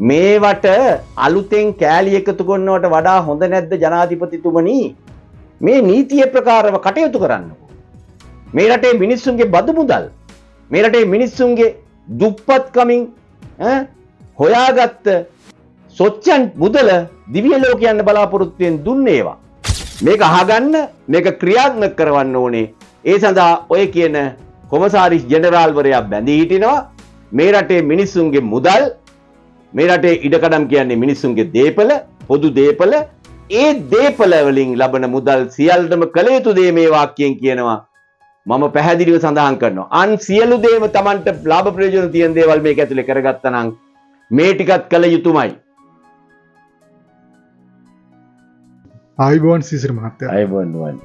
මේවට අලුතෙන් කෑලි එකතු කරනවට වඩා හොඳ නැද්ද ජනාධිපතිතුමනි මේ නීතිය ප්‍රකාරව කටයුතු කරන්න. මේ රටේ මිනිස්සුන්ගේ බදු මුදල් මේ රටේ මිනිස්සුන්ගේ දුප්පත්කමින් හොයාගත්ත සොච්චන් මුදල දිව්‍ය ලෝකයන්ට බලාපොරොත්තුෙන් දුන්නේ ඒවා. මේක අහගන්න මේක ක්‍රියාත්මක කරවන්න ඕනේ. ඒ සඳහා ඔය කියන කොමසාරිස් ජෙනරාල්වරයා බැඳී හිටිනවා. මේ රටේ මිනිස්සුන්ගේ මුදල් මේ රටේ ඉඩකඩම් කියන්නේ මිනිස්සුන්ගේ දේපල පොදු දේපල ඒ දේපල වලින් ලබන මුදල් සියල්ලම කළ යුතු දේ මේ වාක්‍යයෙන් කියනවා. මම පැහැදිලිව සඳහන් කරනවා. අන් සියලු දේම Tamanට ලාභ ප්‍රයෝජන තියෙන දේවල් මේක ඇතුලේ කරගත්තා නම් මේ ටිකත් කළ යුතුමයි. ආයිබෝන් සිසිර මහත්තයා. ආයිබෝන්.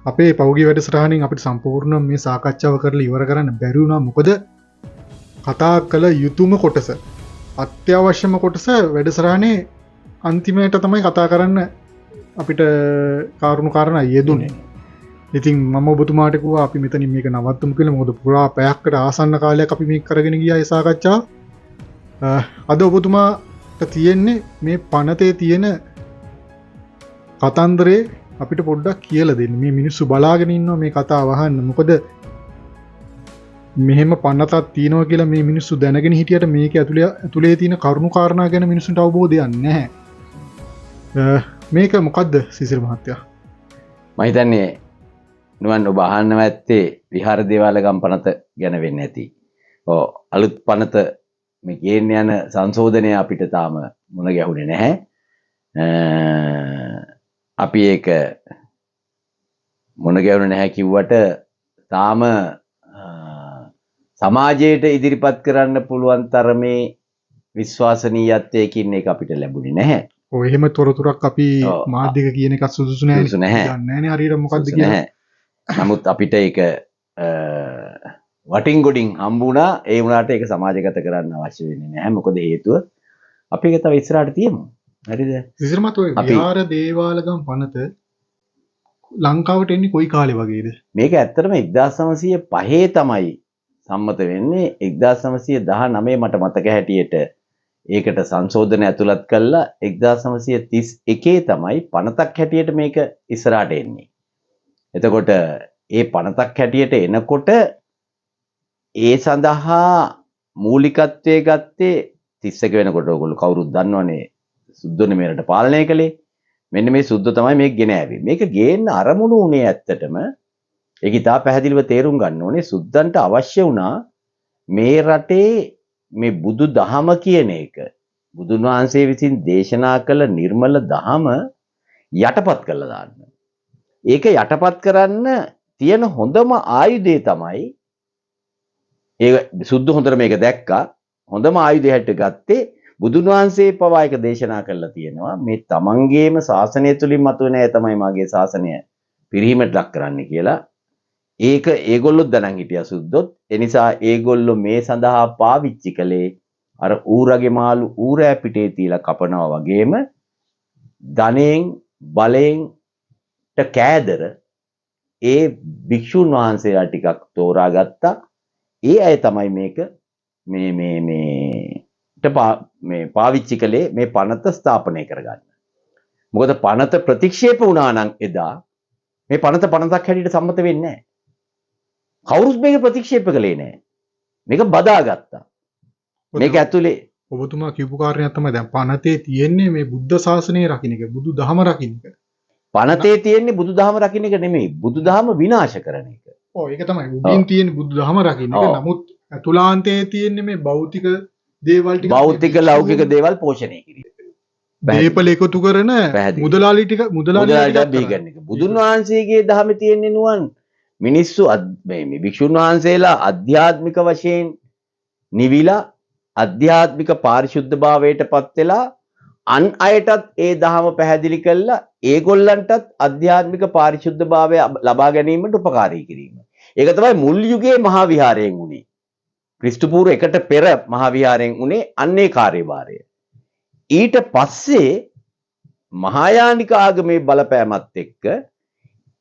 අපේ පෞගිය වැඩසටහනින් අපිට සම්පූර්ණ මේ සාකච්ඡාව කරලා ඉවර කරන්න බැරි වුණා. මොකද කතා කළ යුතුම කොටස අත්‍යවශ්‍යම කොටස වැඩසටහනේ අන්තිමයට තමයි කතා කරන්න අපිට කාරුණු කාරණා යෙදුනේ. ඉතින් මම ඔබතුමාට කිව්වා අපි මෙතනින් මේක නවත්තමු කියලා. මොකද පුරා පැයකට ආසන්න කාලයක් අපි මේක කරගෙන ගියා ඒ සාකච්ඡාව. අද ඔබතුමාට තියෙන්නේ මේ පනතේ තියෙන කතන්දරේ අපිට පොඩ්ඩක් කියලා දෙන්න. මේ මිනිස්සු බලාගෙන ඉන්නවා මේ කතාව අහන්න. මොකද මෙහෙම පනතක් තියෙනවා කියලා මේ මිනිස්සු දැනගෙන හිටියට මේක ඇතුලේ තියෙන කරුණු කාරණා ගැන මිනිස්සුන්ට අවබෝධයක් නැහැ. මේක මොකද්ද සිසිල් මහත්තයා? මම හිතන්නේ නුවන් ඔබ අහන්නව ඇත්තේ විහාර දේවාලගම් පනත ගැන වෙන්නේ නැති. ඔව් අලුත් පනත මේ ගේන්න යන සංශෝධනය අපිට තාම මුණ ගැහුනේ නැහැ. අපි ඒක මුණ ගැහුනේ නැහැ කිව්වට තාම සමාජයට ඉදිරිපත් කරන්න පුළුවන් තරමේ විශ්වාසනීයත්වයකින් ඒක අපිට ලැබුණේ නැහැ. ඔය එහෙම තොරතුරක් අපි මාධ්‍යක කියන එකත් සුදුසු නැහැ. සුදුසු නැහැ. දන්නේ නැහැ හරියට මොකද්ද කියලා. නමුත් අපිට ඒක වටින් ගොඩින් හම්බුණා. ඒ වුණාට ඒක සමාජගත කරන්න අවශ්‍ය වෙන්නේ නැහැ. මොකද හේතුව අපි ඒක තව ඉස්සරහට තියමු. හරිද? සිසිරමත් ඔය විහාර දේවාලගම් පනත ලංකාවට එන්නේ කොයි කාලේ වගේද? මේක ඇත්තටම 1905 තමයි සම්මත වෙන්නේ. 1919 මට මතක හැටියට ඒකට සංශෝධන ඇතුළත් කළා. 1931 තමයි පනතක් හැටියට මේක ඉස්සරහට එන්නේ. එතකොට ඒ පනතක් හැටියට එනකොට ඒ සඳහා මූලිකත්වයේ ගත්තේ 31 වෙනකොට ඔයගොල්ලෝ කවුරුත් දන්නවනේ සුද්ධෝනේ මේකට පාලනය කළේ. මෙන්න මේ සුද්ධ තමයි මේක ගෙන ආවේ. මේක ගේන්න අරමුණු උනේ ඇත්තටම ඒක ඉතා පැහැදිලිව තේරුම් ගන්න ඕනේ. සුද්ධන්ට අවශ්‍ය වුණා මේ රටේ මේ බුදු දහම කියන එක බුදුන් වහන්සේ විසින් දේශනා කළ නිර්මල දහම යටපත් කළා දාන්න. ඒක යටපත් කරන්න තියෙන හොඳම ආයුධය තමයි ඒ සුද්ධ හොඳට මේක දැක්කා. හොඳම ආයුධය හැට ගත්තේ බුදුන් වහන්සේ පවා එක දේශනා කරලා තියෙනවා මේ තමන්ගේම ශාසනය තුලින් මතුවෙන අය තමයි මාගේ ශාසනය පිරිහීමට ලක් කරන්නේ කියලා. ඒක ඒගොල්ලොත් දැනන් හිටියා සුද්ධොත්. ඒ නිසා ඒගොල්ලෝ මේ සඳහා පාවිච්චි කළේ අර ඌරගේ මාළු ඌරෑ පිටේ තියලා කපනවා වගේම ධනෙන් බලෙන් කෑදර ඒ භික්ෂුන් වහන්සේලා ටිකක් තෝරාගත්තා. ඒ අය තමයි මේක මේ පාවිච්චි කළේ මේ පනත ස්ථාපනය කරගන්න. මොකද පනත ප්‍රතික්ෂේප වුණා නම් එදා මේ පනත පනතක් හැටියට සම්මත වෙන්නේ නැහැ. කවුරුත් මේක ප්‍රතික්ෂේප කළේ නැහැ. මේක බදාගත්තා. මේක ඇතුලේ ඔබතුමා කියපු කාරණයක් තමයි දැන් පනතේ තියෙන්නේ මේ බුද්ධ ශාසනය රකින්න එක, බුදු දහම රකින්න එක. පනතේ තියෙන්නේ බුදු දහම රකින්න එක නෙමෙයි, බුදු දහම විනාශ කරන එක. ඔව් ඒක තමයි. උඩින් තියෙන බුදු දහම රකින්න එක. නමුත් අතුලාන්තයේ තියෙන්නේ මේ භෞතික දේවල් ටික, භෞතික ලෞකික දේවල් පෝෂණය කිරීම. දේපල එකතු කරන මුදලාලි ටික මුදලාලිට බීගන්න එක. බුදුන් වහන්සේගේ දහමේ තියෙන්නේ නුවන් මිනිස්සු මේ භික්ෂුන් වහන්සේලා අධ්‍යාත්මික වශයෙන් නිවිලා අධ්‍යාත්මික පාරිශුද්ධභාවයට පත් වෙලා අන් අයටත් ඒ දහම පැහැදිලි කළා ඒගොල්ලන්ටත් අධ්‍යාත්මික පාරිශුද්ධභාවය ලබා ගැනීමට උපකාරී කිරීම. ඒක තමයි මුල් යුගයේ මහා විහාරයෙන් උනේ. ක්‍රිස්තු පූර්ව 1ට පෙර මහා විහාරයෙන් උනේ අන්නේ කාර්යභාරය. ඊට පස්සේ මහායානික ආගමේ බලපෑමත් එක්ක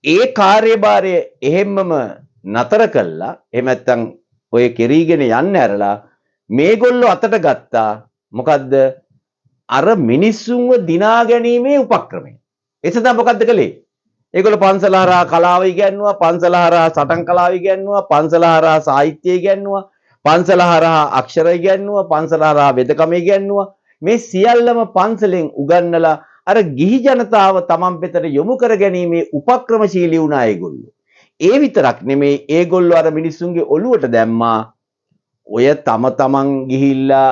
ඒ කාර්යභාරය එහෙම්මම නතර කළා. එහෙම නැත්නම් ඔය කෙරීගෙන යන්න ඇරලා මේගොල්ලෝ අතට ගත්තා මොකද්ද? අර මිනිස්සුන්ව දිනා ගැනීමේ උපක්‍රමය. එතන මොකද්ද කළේ? ඒගොල්ලෝ පන්සල හරහා කලාව ඉගැන්නුවා, පන්සල හරහා සටන් කලාව ඉගැන්නුවා, පන්සල හරහා සාහිත්‍ය ඉගැන්නුවා, පන්සල හරහා අක්ෂර ඉගැන්නුවා, පන්සල හරහා වෙදකම ඉගැන්නුවා. මේ සියල්ලම පන්සලෙන් උගන්වලා අර ගිහි ජනතාව තමන් වෙතට යොමු කර ගැනීමේ උපක්‍රමශීලී වුණා ඒගොල්ලෝ. ඒ විතරක් නෙමෙයි ඒගොල්ලෝ අර මිනිස්සුන්ගේ ඔළුවට දැම්මා ඔය තමන් ගිහිල්ලා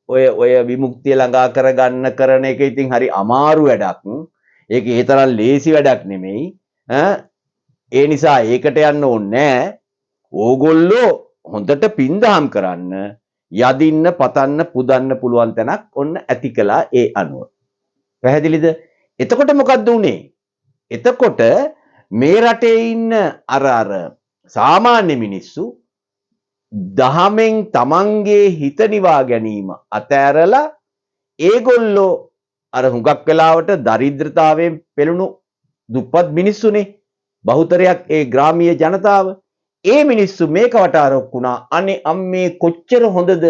ඔය විමුක්තිය ළඟා කරගන්න කරන එක ඉතින් හරි අමාරු වැඩක්. ඒක ඒ තරම් ලේසි වැඩක් නෙමෙයි. ඒ නිසා ඒකට යන්න ඕනේ නෑ. ඕගොල්ලෝ හොඳට පින්දහම් කරන්න, යදින්න, පතන්න, පුදන්න පුළුවන් තැනක් ඔන්න ඇති කළා ඒ අනුව. පැහැදිලිද? එතකොට මොකද්ද උනේ? එතකොට මේ රටේ ඉන්න අර සාමාන්‍ය මිනිස්සු දහමෙන් තමන්ගේ හිත නිවා ගැනීම අතෑරලා ඒගොල්ලෝ අර හුඟක් වෙලාවට දරිද්‍රතාවයෙන් පෙළුණු දුප්පත් මිනිස්සුනේ බහුතරයක් ඒ ග්‍රාමීය ජනතාව. ඒ මිනිස්සු මේක වටාරොක්ුණා. අනේ අම්මේ කොච්චර හොඳද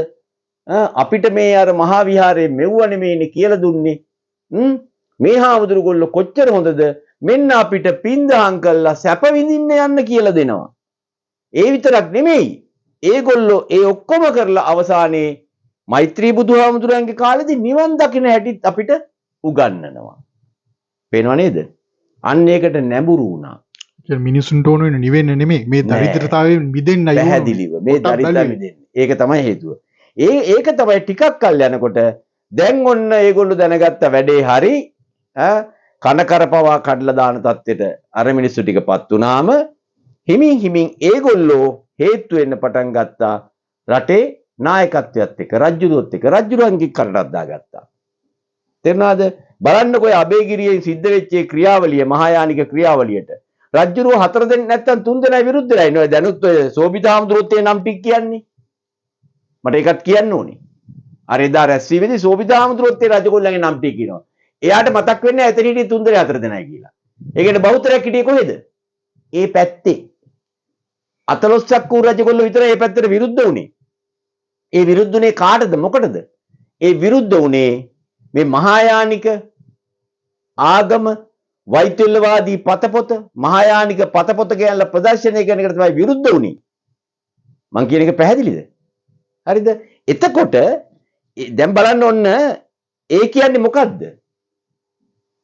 අපිට මේ අර මහා විහාරයේ මෙව්ව නෙමෙයිනේ කියලා දුන්නේ. මේ හාමුදුරු ගොල්ලෝ කොච්චර හොඳද, මෙන්න අපිට පින්දහම් කළා සැප විඳින්න යන්න කියලා දෙනවා. ඒ විතරක් නෙමෙයි, ඒගොල්ලෝ ඒ ඔක්කොම කරලා අවසානයේ මෛත්‍රී බුදුහාමුදුරන්ගේ කාලෙදී නිවන් දකින්න හැටිත් අපිට උගන්වනවා. පේනව නේද? අන්න ඒකට නැඹුරු වුණා. මිනිසුන්ට ඕන වෙන නිවෙන්න නෙමෙයි, මේ දරිද්‍රතාවයෙන් මිදෙන්නයි. පැහැදිලිව මේ දරිද්‍රතාවයෙන් මිදෙන්න. ඒක තමයි හේතුව. ඒක තමයි ටිකක් කල් යනකොට දැන් ඔන්න ඒගොල්ලෝ දැනගත්ත වැඩේ හරි කන කරපවා කඩලා දාන තත්ත්වෙට අර මිනිස්සු ටිකපත් වුණාම හිමින් ඒගොල්ලෝ හේතු වෙන්න පටන් ගත්තා රටේ නායකත්වයත් එක්ක, රජුරුවත් එක්ක, රජුරුවන්ගේ කරටත් දාගත්තා. තේරුණාද? බලන්නකො අබේගිරියෙන් සිද්ධ වෙච්ච ක්‍රියාවලිය, මහායානික ක්‍රියාවලියට රජුරුව 4 දෙනෙක් නැත්තම් 3 දෙනා විරුද්ධ වෙලා ඉන්නේ. දැනුත් ඔය සෝබිතාම්දුරොත් ඒ නම් ටික කියන්නේ. මට ඒකත් කියන්න ඕනේ. අර එදා රැස්වීමේදී සෝබිතාම්දුරොත් ඒ රජගොල්ලන්ගේ නම් ටික කියනවා. එයාට මතක් වෙන්නේ එතන හිටියේ 3 දෙනා 4 දෙනායි කියලා. ඒකනේ බහුතරයක් හිටියේ කොහෙද? ඒ පැත්තේ. අතලොස්සක් වූ රජගොල්ලෝ විතරයි මේ පැත්තට විරුද්ධ වුණේ. ඒ විරුද්ධුනේ කාටද? මොකටද? ඒ විරුද්ධ වුණේ මේ මහායානික ආගම, වෛද්‍යලවාදී පතපොත, මහායානික පතපොත කියලා ප්‍රදර්ශනය කරන එකට තමයි විරුද්ධ වුණේ. මං කියන එක පැහැදිලිද? හරිද? එතකොට දැන් බලන්න ඔන්න ඒ කියන්නේ මොකද්ද?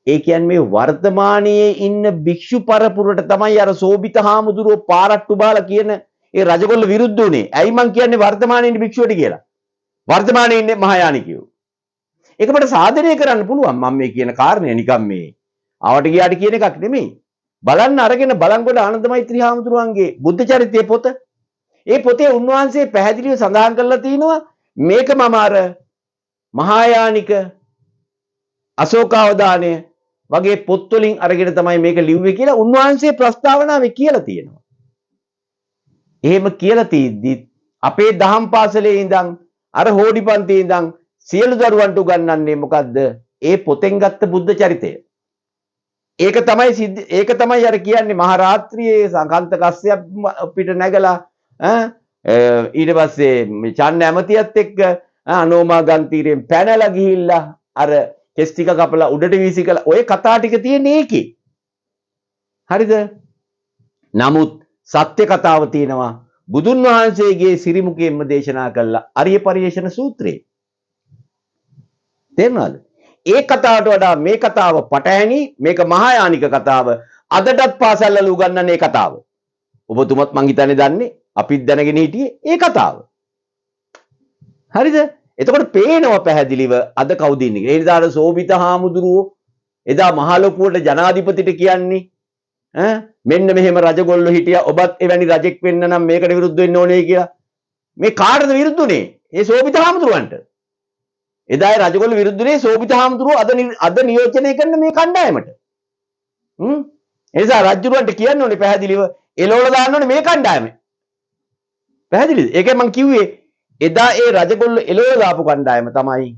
ඒ කියන්නේ මේ වර්තමානයේ ඉන්න භික්ෂු පරපුරට තමයි අර සෝබිත හාමුදුරුවෝ පාරට්ටු බාලා කියන ඒ රජගොල්ල විරුද්ධ වුණේ. ඇයි මං කියන්නේ වර්තමානයේ ඉන්න භික්ෂුවට කියලා? වර්තමානයේ ඉන්නේ මහායානිකයෝ. ඒක අපිට සාධනය කරන්න පුළුවන්. මම මේ කියන කාරණේ නිකම් මේ ආවට ගියාට කියන එකක් නෙමෙයි. බලන්න අරගෙන බලංගොඩ ආනන්ද මෛත්‍රී හාමුදුරුවන්ගේ බුද්ධ චරිතයේ පොත. ඒ පොතේ උන්වහන්සේ පැහැදිලිව සඳහන් කරලා තිනවා මේක මම අර මහායානික අශෝකාවදානය වගේ පොත් වලින් අරගෙන තමයි මේක ලිව්වේ කියලා උන්වහන්සේ ප්‍රස්තාවනාවේ කියලා තියෙනවා. එහෙම කියලා තියෙද්දි අපේ දහම් පාසලේ ඉඳන් අර හෝඩිපන්තියේ ඉඳන් සියලු දරුවන්ට උගන්වන්නේ මොකද්ද? ඒ පොතෙන් ගත්ත බුද්ධ චරිතය. ඒක තමයි අර කියන්නේ මහා රාත්‍රියේ සංකන්ත කස්සප් පිට නැගලා ඊට පස්සේ මේ චන්න ඇමතියත් එක්ක අනෝමා ගන්තීරයෙන් පැනලා ගිහිල්ලා අර කෙස් ටික කපලා උඩට වීසිකලා ඔය කතා ටික තියෙන්නේ ඒකේ. හරිද? නමුත් සත්‍ය කතාව තියෙනවා බුදුන් වහන්සේගේ සිරිමුකයෙන්ම දේශනා කළා අරිය පරිේශන සූත්‍රයේ. තේරුණාද? ඒ කතාවට වඩා මේ කතාව පටහැනි. මේක මහායානික කතාව. අදටත් පාසල්වල උගන්වන්නේ කතාව. ඔබතුමත් මං හිතන්නේ දන්නේ අපිත් දැනගෙන හිටියේ ඒ කතාව. හරිද? එතකොට පේනවා පැහැදිලිව අද කවුද ඉන්නේ. ඒ නිසා සෝබිත හාමුදුරුවෝ එදා මහලොකුවට ජනාධිපතිට කියන්නේ මෙන්න මෙහෙම රජගොල්ලෝ හිටියා. ඔබත් එවැනි රජෙක් වෙන්න නම් මේකට විරුද්ධ වෙන්න ඕනේ කියලා. මේ කාටද විරුද්ධුනේ? ඒ සෝබිත හාමුදුරුවන්ට. එදා ඒ රජගොල්ලෝ විරුද්ධුනේ සෝබිත හාමුදුරුවෝ අද නියෝජනය කරන මේ කණ්ඩායමට. ඒ නිසා රජුරවන්ට කියන්න ඕනේ පැහැදිලිව එලවල දාන්න ඕනේ මේ කණ්ඩායම. පැහැදිලිද? ඒකයි මම කිව්වේ එදා ඒ රජගොල්ලෝ එලවල දාපු කණ්ඩායම තමයි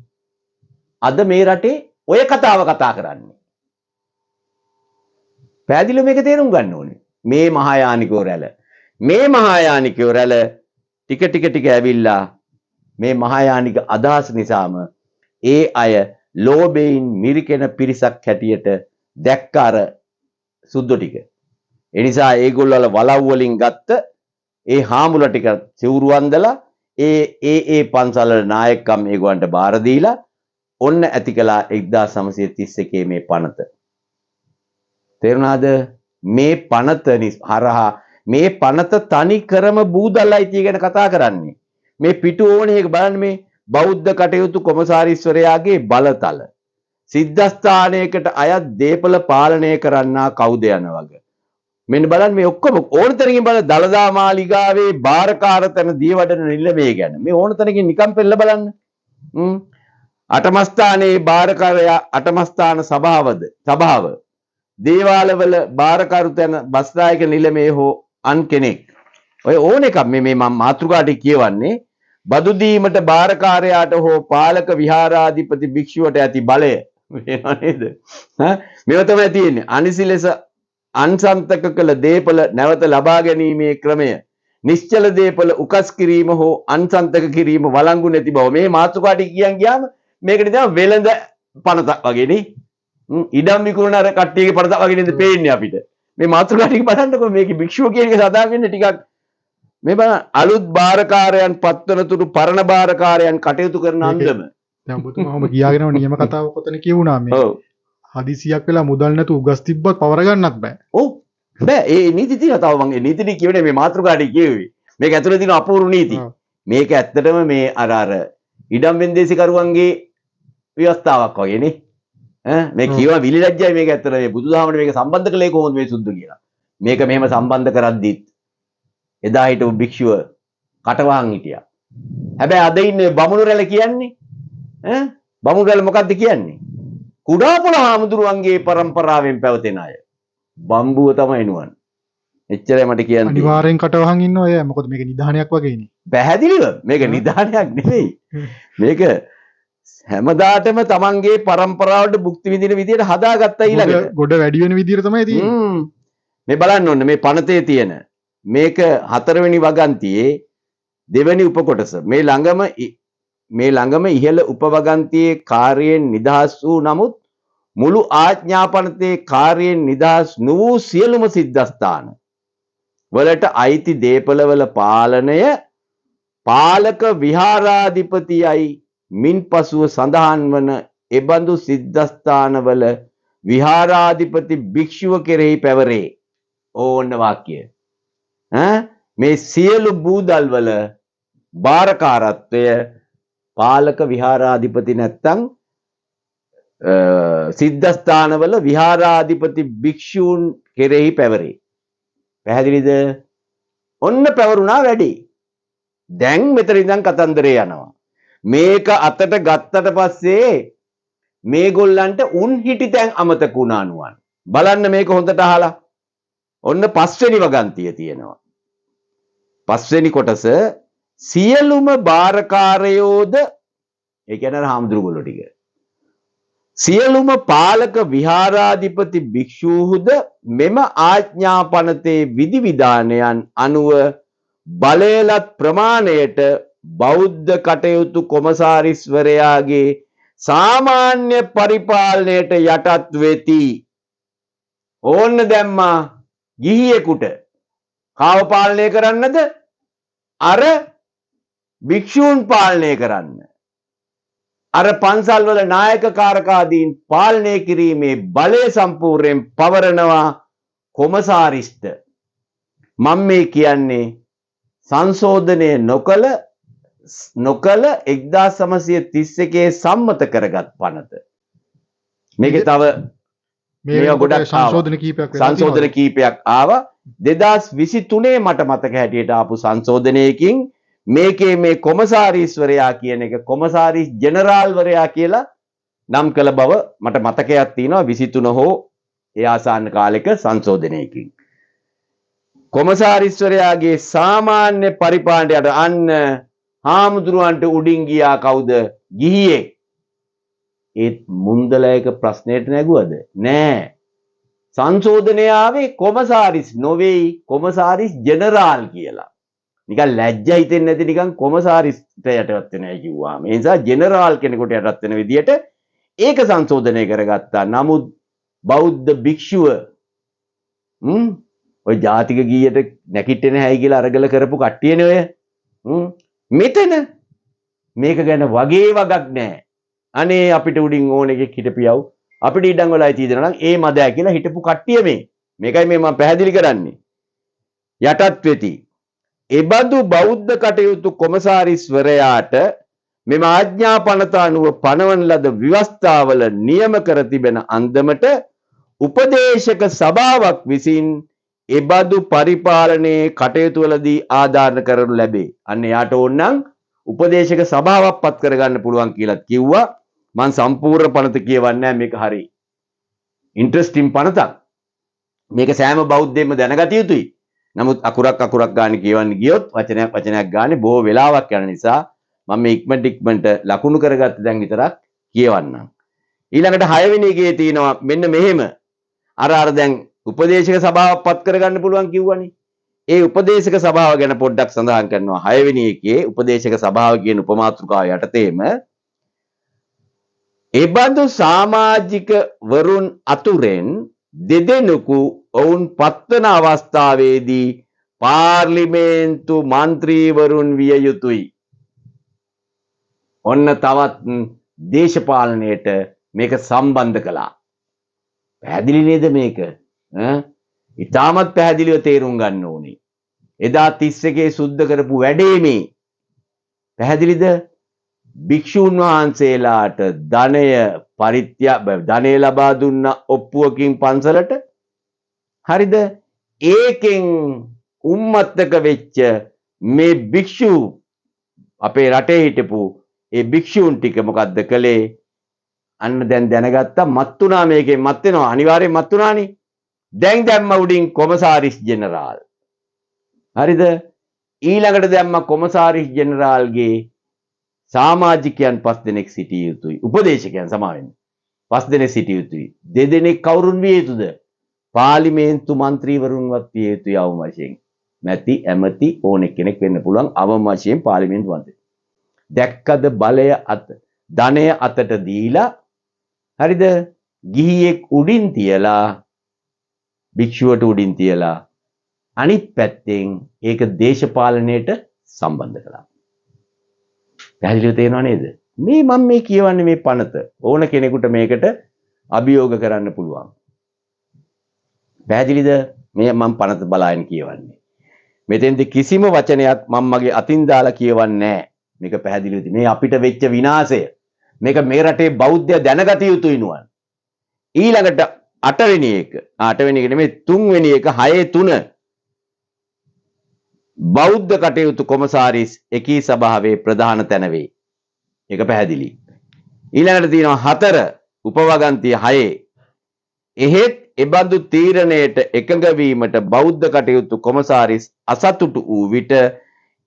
අද මේ රටේ ඔය කතාව කතා කරන්නේ. පැහැදිලිව මේක තේරුම් ගන්න ඕනේ. මේ මහායානිකෝ රැළ ටික ඇවිල්ලා මේ මහායානික අදහස් නිසාම ඒ අය ලෝභයෙන් මිරිකෙන පිරිසක් හැටියට දැක්ක අර සුද්ධ ටික. ඒ නිසා ඒගොල්ලෝ වලව් වලින් ගත්ත ඒ හාමුදුරුවෝ ටික සිවුරු වන්දලා ඒ පන්සල් වල නායකකම් ඒගොල්ලන්ට බාර දීලා ඔන්න ඇති කළා 1931 මේ පනත. තේරුණාද? මේ පනත හරහා මේ පනත තනි කරම බූදල්ලයිතිය ගැන කතා කරන්නේ. මේ පිටු ඕනේ එක බලන්න මේ බෞද්ධ කටයුතු කොමසාරිස්වරයාගේ බලතල. සිද්ධාස්ථානයකට අයත් දීපල පාලනය කරන්නා කවුද යන වගේ. මෙන්න බලන්න මේ ඔක්කොම ඕන තරකින් බලන්න දලදා මාලිගාවේ බාරකාර තැන දියවඩන නිලමේ ගැන. මේ ඕන තරකින් නිකම් පෙළ බලන්න. අටමස්ථානයේ බාරකාරයා අටමස්ථාන සභාව දේවාලවල බාරකරු තැන බස්නායක නිලමේ හෝ අන් කෙනෙක්. ඔය ඕන එකක් මේ මම මාතෘකාට කියවන්නේ බදු දීමට බාරකාරයාට හෝ පාලක විහාරාධිපති භික්ෂුවට ඇති බලය වෙනව නේද? මේව තමයි තියෙන්නේ. අනිසි ලෙස අන්සන්තක කළ දීපල නැවත ලබා ගැනීමේ ක්‍රමය නිශ්චල දීපල උකස් කිරීම හෝ අන්සන්තක කිරීම වළංගු නැති බව මේ මාතෘකාට කියන් ගියාම මේකට තමයි වෙළඳ පනතක් වගේ නේ. ඉඩම් විකුණන අර කට්ටියගේ පනතක් වගේ නේද පේන්නේ අපිට. මේ මාතෘකාව ටික බලන්නකො මේකේ භික්ෂුව කියන එක සදා වෙන්නේ ටිකක් මේ බලන්න අලුත් බාරකාරයන් පත්වනතුරු පරණ බාරකාරයන් කටයුතු කරන අන්දම. දැන් ඔබතුමාම කියාගෙනව නියම කතාව කොතන කියුණා මේ. ඔව්. හදිසියක් වෙලා මුදල් නැතු උගස් තිබ්බත් පවර ගන්නත් බෑ. ඔව්. බෑ ඒ නීති තියෙනවා තව මම ඒ නීති ටික කියවනේ මේ මාතෘකාවට කියුවේ. මේක ඇතුලේ තියෙන අපූර්ව නීති. මේක ඇත්තටම මේ අර ඉඩම් වෙන්දේසිකරුවන්ගේ ව්‍යවස්ථාවක් වගේ නේ. මේ කියවා විලිලැජ්ජයි මේක ඇත්තට මේ බුදුදහමට මේක සම්බන්ධ කළේ කොහොමද මේ සුද්ධ කියලා. මේක මෙහෙම සම්බන්ධ කරද්දිත් එදා හිටපු භික්ෂුව කටවහන් හිටියා. හැබැයි අද ඉන්නේ බමුණු රැළ කියන්නේ බමුණු රැළ මොකද්ද කියන්නේ? කුඩාපොළ හාමුදුරුවන්ගේ પરම්පරාවෙන් පැවතෙන අය. බම්බුව තමයි නුවන්. එච්චරයි මට කියන්න. අනිවාර්යෙන් කටවහන් ඉන්නවා අය. මොකද මේක නිධානයක් වගේනේ. පැහැදිලිව මේක නිධානයක් නෙවෙයි. මේක හැමදාටම තමන්ගේ પરම්පරාවට භුක්ති විඳින විදියට හදාගත්තා ඊළඟට. ගොඩ වැඩි වෙන විදියට තමයි තියෙන්නේ. මේ බලන්න ඕනේ මේ පනතේ තියෙන මේක 4 වෙනි වගන්තියේ 2 වෙනි උපකොටස. මේ ළඟම ඉහළ උපවගන්තියේ කාර්යයෙන් නිදහස් වූ නමුත් මුළු ආඥාපනතේ කාර්යයෙන් නිදහස් නොවූ සියලුම සිද්ධාස්ථාන වලට අයිති දීපලවල පාලනය පාලක විහාරාධිපතියයි මින් පසුව සඳහන් වන එබඳු සිද්ධාස්ථානවල විහාරාධිපති භික්ෂුව කෙරෙහි පැවරේ. ඕන්න වාක්‍යය. මේ සියලු බූදල් වල බාරකාරත්වය පාලක විහාරාධිපති නැත්තම් සිද්ධාස්ථානවල විහාරාධිපති භික්ෂූන් කෙරෙහි පැවරේ. පැහැදිලිද? ඔන්න පැවරුණා වැඩි. දැන් මෙතන ඉඳන් කතන්දරේ යනවා. මේක අතට ගත්තට පස්සේ මේගොල්ලන්ට උන් හිටි තැන් අමතක වුණා නුවන්. බලන්න මේක හොඳට අහලා. ඔන්න 5 වෙනි වගන්තිය තියෙනවා. 5 වෙනි කොටස සියලුම බාරකාරයෝද ඒ කියන්නේ හාමුදුරුවෝ ටික. සියලුම පාලක විහාරාධිපති භික්ෂූහුද මෙම ආඥාපනතේ විධිවිධානයන් අනුව බලයලත් ප්‍රමාණයට බෞද්ධ කටයුතු කොමසාරිස්වරයාගේ සාමාන්‍ය පරිපාලනයට යටත් වෙති. ඕන්න දැම්මා ගිහියෙකුට කාව පාලනය කරන්නද? අර භික්ෂූන් පාලනය කරන්න. අර පන්සල් වල නායක කාරකාදීන් පාලනය කිරීමේ බලය සම්පූර්ණයෙන් පවරනවා කොමසාරිස්ට. මම මේ කියන්නේ සංශෝධනය නොකළ 1931 සම්මත කරගත් පනත. මේකේ තව මේවා ගොඩක් සංශෝධන කීපයක් ආවා. 2023 මට මතක හැටියට ආපු සංශෝධනයකින් මේකේ මේ කොමසාරිස්වරයා කියන එක කොමසාරිස් ජෙනරාල්වරයා කියලා නම් කළ බව මට මතකයක් තියෙනවා 23 හෝ ඒ ආසන්න කාලෙක සංශෝධනයකින්. කොමසාරිස්වරයාගේ සාමාන්‍ය පරිපාලනයට අන්න හාමුදුරුවන්ට උඩින් ගියා කවුද? ගිහියෙක්. ඒත් මුන්දලයක ප්‍රශ්නයට නැගුවද? නෑ. සංශෝධනය ආවේ කොමසාරිස් නොවේයි කොමසාරිස් ජෙනරාල් කියලා. නිකන් ලැජ්ජා හිතෙන්නේ නැති නිකන් කොමසාරිස්ට යටවත් වෙනවා කිව්වා. මේ නිසා ජෙනරාල් කෙනෙකුට යටවත් වෙන විදියට ඒක සංශෝධනය කරගත්තා. නමුත් බෞද්ධ භික්ෂුව ඔය ජාතික ගීයට නැකිටෙන හැයි කියලා අරගල කරපු කට්ටියනේ ඔය. මෙතන මේක ගැන වගේ වගක් නැහැ. අනේ අපිට උඩින් ඕන එකෙක් හිටපියව්. අපිට ඉඩම් වල අයිති දෙනවා නම් ඒ මදෑ කියලා හිටපු කට්ටිය මේ. මේකයි මේ මම පැහැදිලි කරන්නේ. යටත් වෙති. එබඳු බෞද්ධ කටයුතු කොමසාරිස්වරයාට මෙම ආඥා පනත අනුව පනවන ලද ව්‍යවස්ථාවල නියම කර තිබෙන අන්දමට උපදේශක සභාවක් විසින් එබඳු පරිපාලනයේ කටයුතු වලදී ආධාරණ කරනු ලැබේ. අන්න යාට ඕනනම් උපදේශක සභාවක් පත් කරගන්න පුළුවන් කියලා කිව්වා. මම සම්පූර්ණ පනත කියවන්නේ නැහැ. මේක හරි ඉන්ටරෙස්ටිං පනතක්. මේක සෑම බෞද්ධයෙක්ම දැනගත යුතුයි. නමුත් අකුරක් ගානේ කියවන්න ගියොත් වචනයක් ගානේ බොහෝ වෙලාවක් යන නිසා මම මේ ඉක්මනට ලකුණු කරගත්ත දැන් විතරක් කියවන්නම්. ඊළඟට 6 වෙනි එකේ තියෙනවා මෙන්න මෙහෙම. අර දැන් උපදේශක සභාවක් පත් කරගන්න පුළුවන් කිව්වනේ. ඒ උපදේශක සභාව ගැන පොඩ්ඩක් සඳහන් කරනවා 6 වෙනි එකේ උපදේශක සභාව කියන උපමාතෘකාව යටතේම එබඳු සමාජික වරුන් අතුරෙන් දෙදෙනෙකු ඔවුන් පත්වන අවස්ථාවේදී පාර්ලිමේන්තු මන්ත්‍රීවරුන් විය යුතුයි. ඔන්න තවත් දේශපාලනයට මේක සම්බන්ධ කළා. පැහැදිලි නේද මේක? ඉතාමත් පැහැදිලිව තේරුම් ගන්න ඕනේ. එදා 31 සුද්ධ කරපු වැඩේ මේ. පැහැදිලිද? භික්ෂූන් වහන්සේලාට ධනය ලබා දුන්න ඔප්පුවකින් පන්සලට. හරිද? ඒකෙන් උම්මත්තක වෙච්ච මේ භික්ෂු අපේ රටේ හිටපු ඒ භික්ෂූන් ටික මොකද්ද කළේ? අන්න දැන් දැනගත්තා මත්තුණා මේකෙන් මත් වෙනවා අනිවාර්යෙන් මත්තුණානේ. දැන් දැම්ම උඩින් කොමසාරිස් ජෙනරාල්. හරිද? ඊළඟට දැම්ම කොමසාරිස් ජෙනරාල්ගේ සමාජිකයන් 5 දෙනෙක් සිටිය යුතුයි. උපදේශකයන් සමාවෙන්න 5 දෙනෙක් සිටිය යුතුයි. 2 දෙනෙක් කවුරුන් විය යුතුද? පාර්ලිමේන්තු මන්ත්‍රීවරුන්වත් විය යුතුයි අවම වශයෙන්. මැති ඇමති ඕනෙක් කෙනෙක් වෙන්න පුළුවන් අවම වශයෙන් පාර්ලිමේන්තු මන්ත්‍රී. දැක්කද බලය ධනය අතට දීලා හරිද? ගිහියෙක් උඩින් තියලා භික්ෂුවට උඩින් තියලා අනිත් පැත්තෙන් ඒක දේශපාලනයට සම්බන්ධ කළා. පැහැදිලිව තේරෙනව නේද? මේ මම මේ කියවන්නේ මේ පනත. ඕන කෙනෙකුට මේකට අභියෝග කරන්න පුළුවන්. පැහැදිලිද? මේ මම පනත බලාගෙන කියවන්නේ. මෙතෙන්ද කිසිම වචනයක් මම මගේ අතින් දාලා කියවන්නේ නැහැ. මේක පැහැදිලිව තියෙන්නේ. මේ අපිට වෙච්ච විනාශය. මේක මේ රටේ බෞද්ධය දැනගත යුතුයි නුවන්. ඊළඟට 8 වෙනි එක. 8 වෙනි එක නෙමෙයි 3 වෙනි එක 6-3 බෞද්ධ කටයුතු කොමසාරිස් එකී සභාවේ ප්‍රධාන තැන වේ. ඒක පැහැදිලි. ඊළඟට තියෙනවා 4 උපවගන්තිය 6. එහෙත් එබඳු තීරණයට එකඟ වීමට බෞද්ධ කටයුතු කොමසාරිස් අසතුටු වූ විට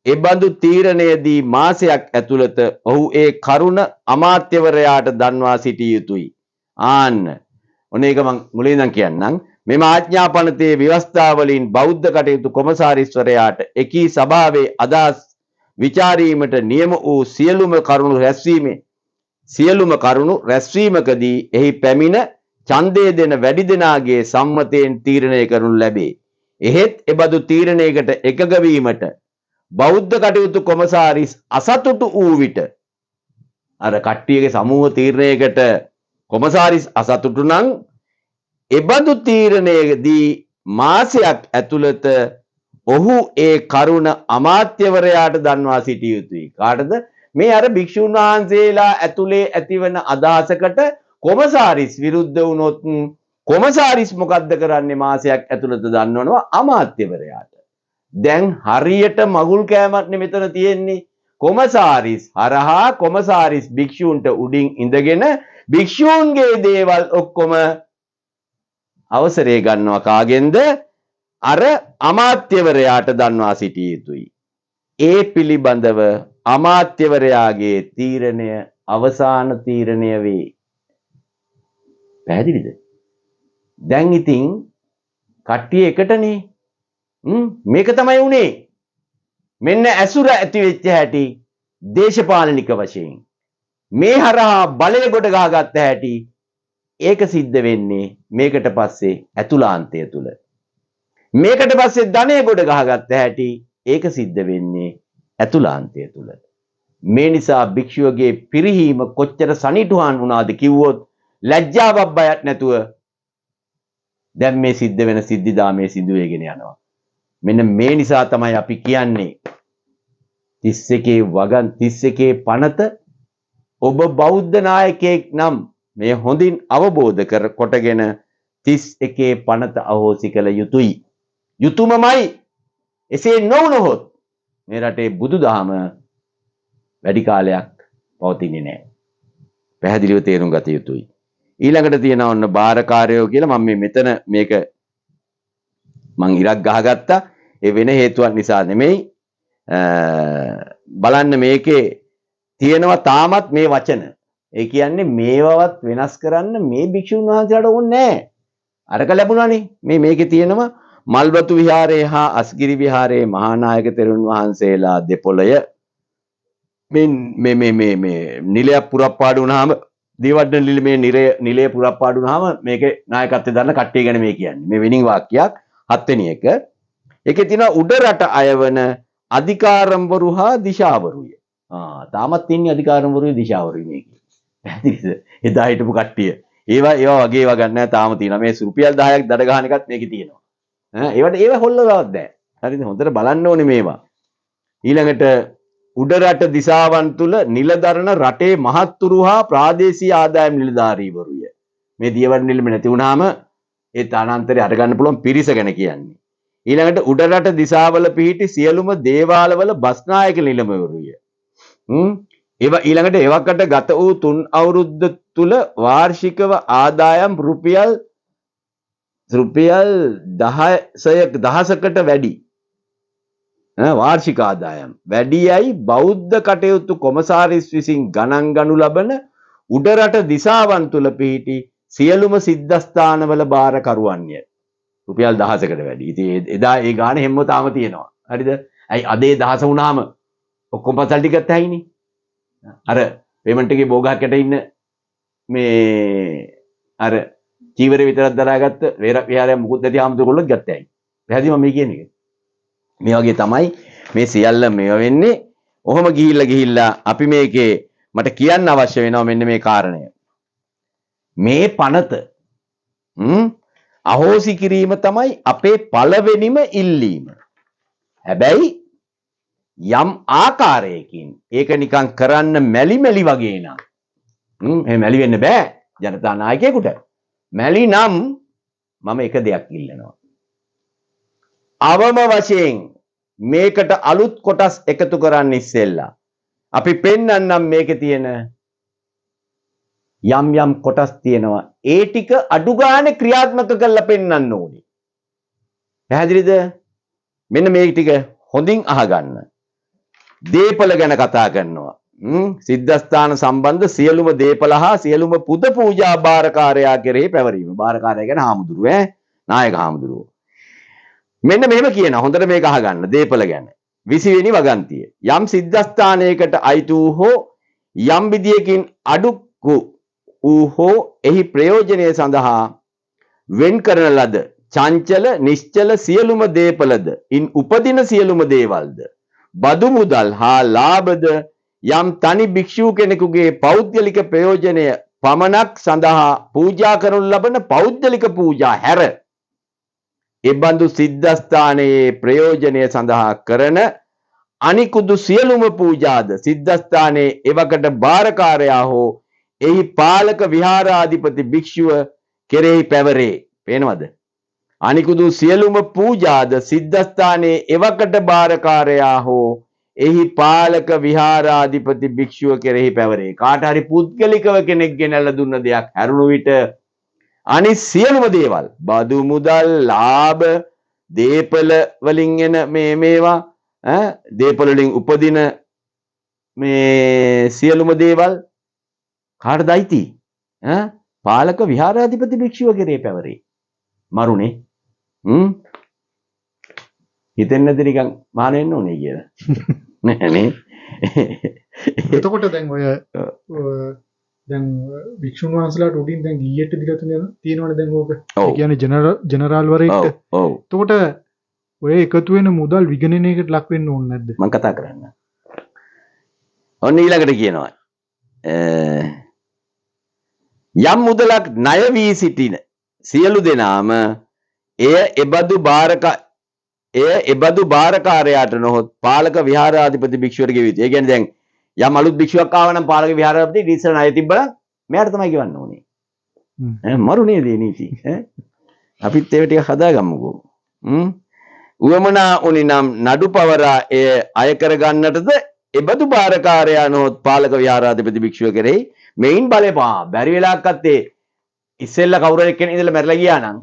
එබඳු තීරණයේදී මාසයක් ඇතුළත ඔහු ඒ කරුණ අමාත්‍යවරයාට දන්වා සිටිය යුතුයි. ආන්න ඔන්න ඒක මම මුලින් ඉඳන් කියන්නම්. මෙම ආඥා පනතේ ව්‍යවස්ථා වලින් බෞද්ධ කටයුතු කොමසාරිස්වරයාට එකී සභාවේ අදහස් විචාරීමට නියම වූ සියලුම කරුණු රැස්වීමකදී එහි පැමිණ ඡන්දය දෙන වැඩි දෙනාගේ සම්මතයෙන් තීරණය කරනු ලැබේ. එහෙත් එබඳු තීරණයකට එකඟ වීමට බෞද්ධ කටයුතු කොමසාරිස් අසතුටු වූ විට අර කට්ටියගේ සමූහ තීරණයකට කොමසාරිස් අසතුටු නම් එබඳු තීරණයේදී මාසයක් ඇතුළත ඔහු ඒ කරුණ අමාත්‍යවරයාට දන්වා සිටිය යුතුයි. කාටද? මේ අර භික්ෂුන් වහන්සේලා ඇතුලේ ඇතිවන අදහසකට කොමසාරිස් විරුද්ධ වුණොත් කොමසාරිස් මොකද්ද කරන්නේ? මාසයක් ඇතුළත දන්වනවා අමාත්‍යවරයාට. දැන් හරියට මගුල් කෑමක් මෙතන තියෙන්නේ. කොමසාරිස් හරහා කොමසාරිස් භික්ෂූන්ට උඩින් ඉඳගෙන භික්ෂූන්ගේ දේවල් ඔක්කොම අවසරය ගන්නවා කාගෙන්ද? අර අමාත්‍යවරයාට දන්වා සිටිය යුතුයි. ඒ පිළිබඳව අමාත්‍යවරයාගේ තීරණය අවසාන තීරණය වේ. පැහැදිලිද? දැන් ඉතින් කට්ටිය එකටනේ. මේක තමයි උනේ. මෙන්න ඇසුර ඇති වෙච්ච හැටි දේශපාලනික වශයෙන් මේ හරහා බලය ගොඩ ගහගත්ත හැටි ඒක සිද්ධ වෙන්නේ මේකට පස්සේ ඇතුළාන්තය තුල. මේකට පස්සේ ධනය ගොඩ ගහගත්ත හැටි ඒක සිද්ධ වෙන්නේ ඇතුළාන්තය තුල. මේ නිසා භික්ෂුවගේ පිරිහීම කොච්චර සනිටුහන් වුණාද කිව්වොත් ලැජ්ජාවක් බයක් නැතුව දැන් මේ සිද්ධ වෙන සිද්ධිදාමේ සිදු වෙගෙන යනවා. මෙන්න මේ නිසා තමයි අපි කියන්නේ 31 වගන් 31 පනත ඔබ බෞද්ධ නායකයෙක් නම් මේ හොඳින් අවබෝධ කොටගෙන 31 පනත අහෝසි කළ යුතුයි. යුතුයමයි. එසේ නොවුනොත් මේ රටේ බුදුදහම වැඩි කාලයක් පවතින්නේ නැහැ. පැහැදිලිව තේරුම් ගත යුතුයි. ඊළඟට තියෙනවා ඔන්න බාරකාරයෝ කියලා මම මෙතන මේක මං ඉරක් ගහගත්තා. ඒ වෙන හේතුවක් නිසා නෙමෙයි. බලන්න මේකේ තියෙනවා තාමත් මේ වචන. ඒ කියන්නේ මේවවත් වෙනස් කරන්න මේ භික්ෂුන් වහන්සේලාට ඕනේ නැහැ. අරක ලැබුණානේ. මේකේ තියෙනවා මල්වතු විහාරයේ හා අස්ගිරි විහාරයේ මහානායක තෙරුන් වහන්සේලා දෙපොළය මේ නිලය පුරප්පාඩු වුණාම දේවඩන නිල මේ නිලය පුරප්පාඩු වුණාම මේකේ නායකත්වය දරන කට්ටිය ගැන මේ කියන්නේ. මේ වෙනින් වාක්‍යයක් 7 වෙනි එක. ඒකේ තියෙනවා උඩ රට අයවන අධිකාරම්වරු හා දිශාවරුය. තාමත් ඉන්නේ අධිකාරම්වරුයි දිශාවරුයි මේකේ. පැහැදිලිද? එදා හිටපු කට්ටිය. ඒවා වගේ ඒවා ගන්න තාම තියෙනවා. මේ රුපියල් 10ක් දඩ ගහන එකත් මේකේ තියෙනවා. ඒව හොල්ලලවත් නැහැ. හරිද? හොඳට බලන්න ඕනේ මේවා. ඊළඟට උඩ රට දිසාවන් තුල නිලධරණ රටේ මහත්තුරු හා ප්‍රාදේශීය ආදායම් නිලධාරීවරුය. මේ දියවඩන නිලම නැති වුණාම ඒ තානාන්තරය අරගන්න පුළුවන් පිරිස ගැන කියන්නේ. ඊළඟට උඩ රට දිසාවල පිහිටි සියලුම දේවාලවල බස්නායක නිලමවරුය. ඊළඟට එවකට ගත වූ 3 අවුරුද්ද තුල වාර්ෂිකව ආදායම් රුපියල් 10කට වැඩි වාර්ෂික ආදායම් වැඩියයි බෞද්ධ කටයුතු කොමසාරිස් විසින් ගණන් ගනු ලබන උඩරට දිසාවන් තුල පිහිටි සියලුම සිද්ධාස්ථානවල බාරකරුවන්ය. රුපියල් 1000කට වැඩි. ඉතින් එදා ඒ ගාණ හැමම තාම තියෙනවා. හරිද? ඇයි අදේ 1000 වුණාම ඔක්කොම පසල් ටික ගත්ත හැයිනේ. අර පේමන්ට් එකේ බෝගහකට ඉන්න මේ අර චීවර විතරක් දරාගත්ත විහාරය මුකුත් නැති ආම්දුකොල්ලොත් ගත්ත හැයි. පැහැදිලිව මම කියන්නේ එක. මේ වගේ තමයි මේ සියල්ල මේව වෙන්නේ. ඔහොම ගිහිල්ලා අපි මේකේ මට කියන්න අවශ්‍ය වෙනවා මෙන්න මේ කාරණය. මේ පනත අහෝසි කිරීම තමයි අපේ පළවෙනිම ඉල්ලීම. හැබැයි යම් ආකාරයකින් ඒක නිකන් කරන්න මැලි වගේ නම් එහෙම මැලි වෙන්න බෑ ජනතා නායකයෙකුට. මැලි නම් මම එක දෙයක් ඉල්ලනවා. අවම වශයෙන් මේකට අලුත් කොටස් එකතු කරන්න ඉස්සෙල්ලා අපි පෙන්වන්නම් මේකේ තියෙන යම් කොටස් තියෙනවා ඒ ටික අඩු ගානේ ක්‍රියාත්මක කරලා පෙන්වන්න ඕනේ. පැහැදිලිද? මෙන්න මේ ටික හොඳින් අහගන්න. දීපල ගැන කතා කරනවා. සිද්ධාස්ථාන සම්බන්ධ සියලුම දීපල හා සියලුම පුද පූජා බාරකාරයා කෙරෙහි පැවරීම. බාරකාරයා කියන්නේ හාමුදුරුවෝ නායක හාමුදුරුවෝ. මෙන්න මෙහෙම කියන හොඳට මේක අහගන්න දීපල ගැන. 20 වෙනි වගන්තිය. යම් සිද්ධාස්ථානයකට අයිතු හෝ යම් විදියකින් අඩුක්කු හෝ එහි ප්‍රයෝජනය සඳහා වෙන් කරන ලද චංචල නිශ්චල සියලුම දීපලද ඉන් උපදින සියලුම දේවල්ද බදු මුදල් හා ලාභද යම් තනි භික්ෂු කෙනෙකුගේ පෞද්ගලික ප්‍රයෝජනය පමණක් සඳහා පූජා කරනු ලබන පෞද්ගලික පූජා හැර එබඳු සිද්ධාස්ථානයේ ප්‍රයෝජනය සඳහා කරන අනිකුදු සියලුම පූජාද සිද්ධාස්ථානයේ එවකට බාරකාරයා හෝ එහි පාලක විහාරාධිපති භික්ෂුව කෙරෙහි පැවරේ. පේනවද? අනිකුදු සියලුම පූජාද සිද්ධාස්ථානයේ එවකට බාරකාරයා හෝ එහි පාලක විහාරාධිපති භික්ෂුව කෙරෙහි පැවරේ. කාට හරි පුද්ගලිකව කෙනෙක් ගෙනල්ලා දුන්න දෙයක් හැරුණු විට අනිත් සියලුම දේවල් බදු මුදල් ලාභ දීපල වලින් එන මේවා දීපල වලින් උපදින මේ සියලුම දේවල් කාටද අයිති? පාලක විහාරාධිපති භික්ෂුව කෙරේ පැවරේ. මරුනේ. හිතෙන්නේ නැති නිකන් මහාන වෙන්න ඕනේ කියලා. නෑනේ. එතකොට දැන් ඔය දැන් වික්ෂුන් වහන්සේලාට උඩින් දැන් ගීයට දිලා තියෙනවනේ දැන් ඕක. ඒ කියන්නේ ජෙනරාල් වරයෙක්ට. ඔව්. එතකොට ඔය එකතු වෙන මුදල් විගණනයකට ලක් වෙන්න ඕනේ නැද්ද? මම කතා කරන්න. ඔන්න ඊළඟට කියනවා. යම් මුදලක් ණය වී සිටින සියලු දෙනාම එය එබඳු භාරකාරයාට නොහොත් පාලක විහාරාධිපති භික්ෂුවට ගෙවිය යුතුයි. ඒ කියන්නේ දැන් යම් අලුත් භික්ෂුවක් ආව නම් පාලක විහාරාධිපති ඉස්සර ණය තිබ්බනම් මෙයාට තමයි ගෙවන්න ඕනේ. මරු නේද මේ නීති? අපිත් ඒව ටික හදාගමුකෝ. උවමනා උනි නම් නඩු පවරා එය අය කර ගන්නටද එබඳු භාරකාරයා නොහොත් පාලක විහාරාධිපති භික්ෂුව කෙරෙහි මෙයින් බලපා බැරි වෙලාවක්වත් ඉස්සෙල්ලා කවුරු කෙනෙක් ඉඳලා මැරලා ගියා නම්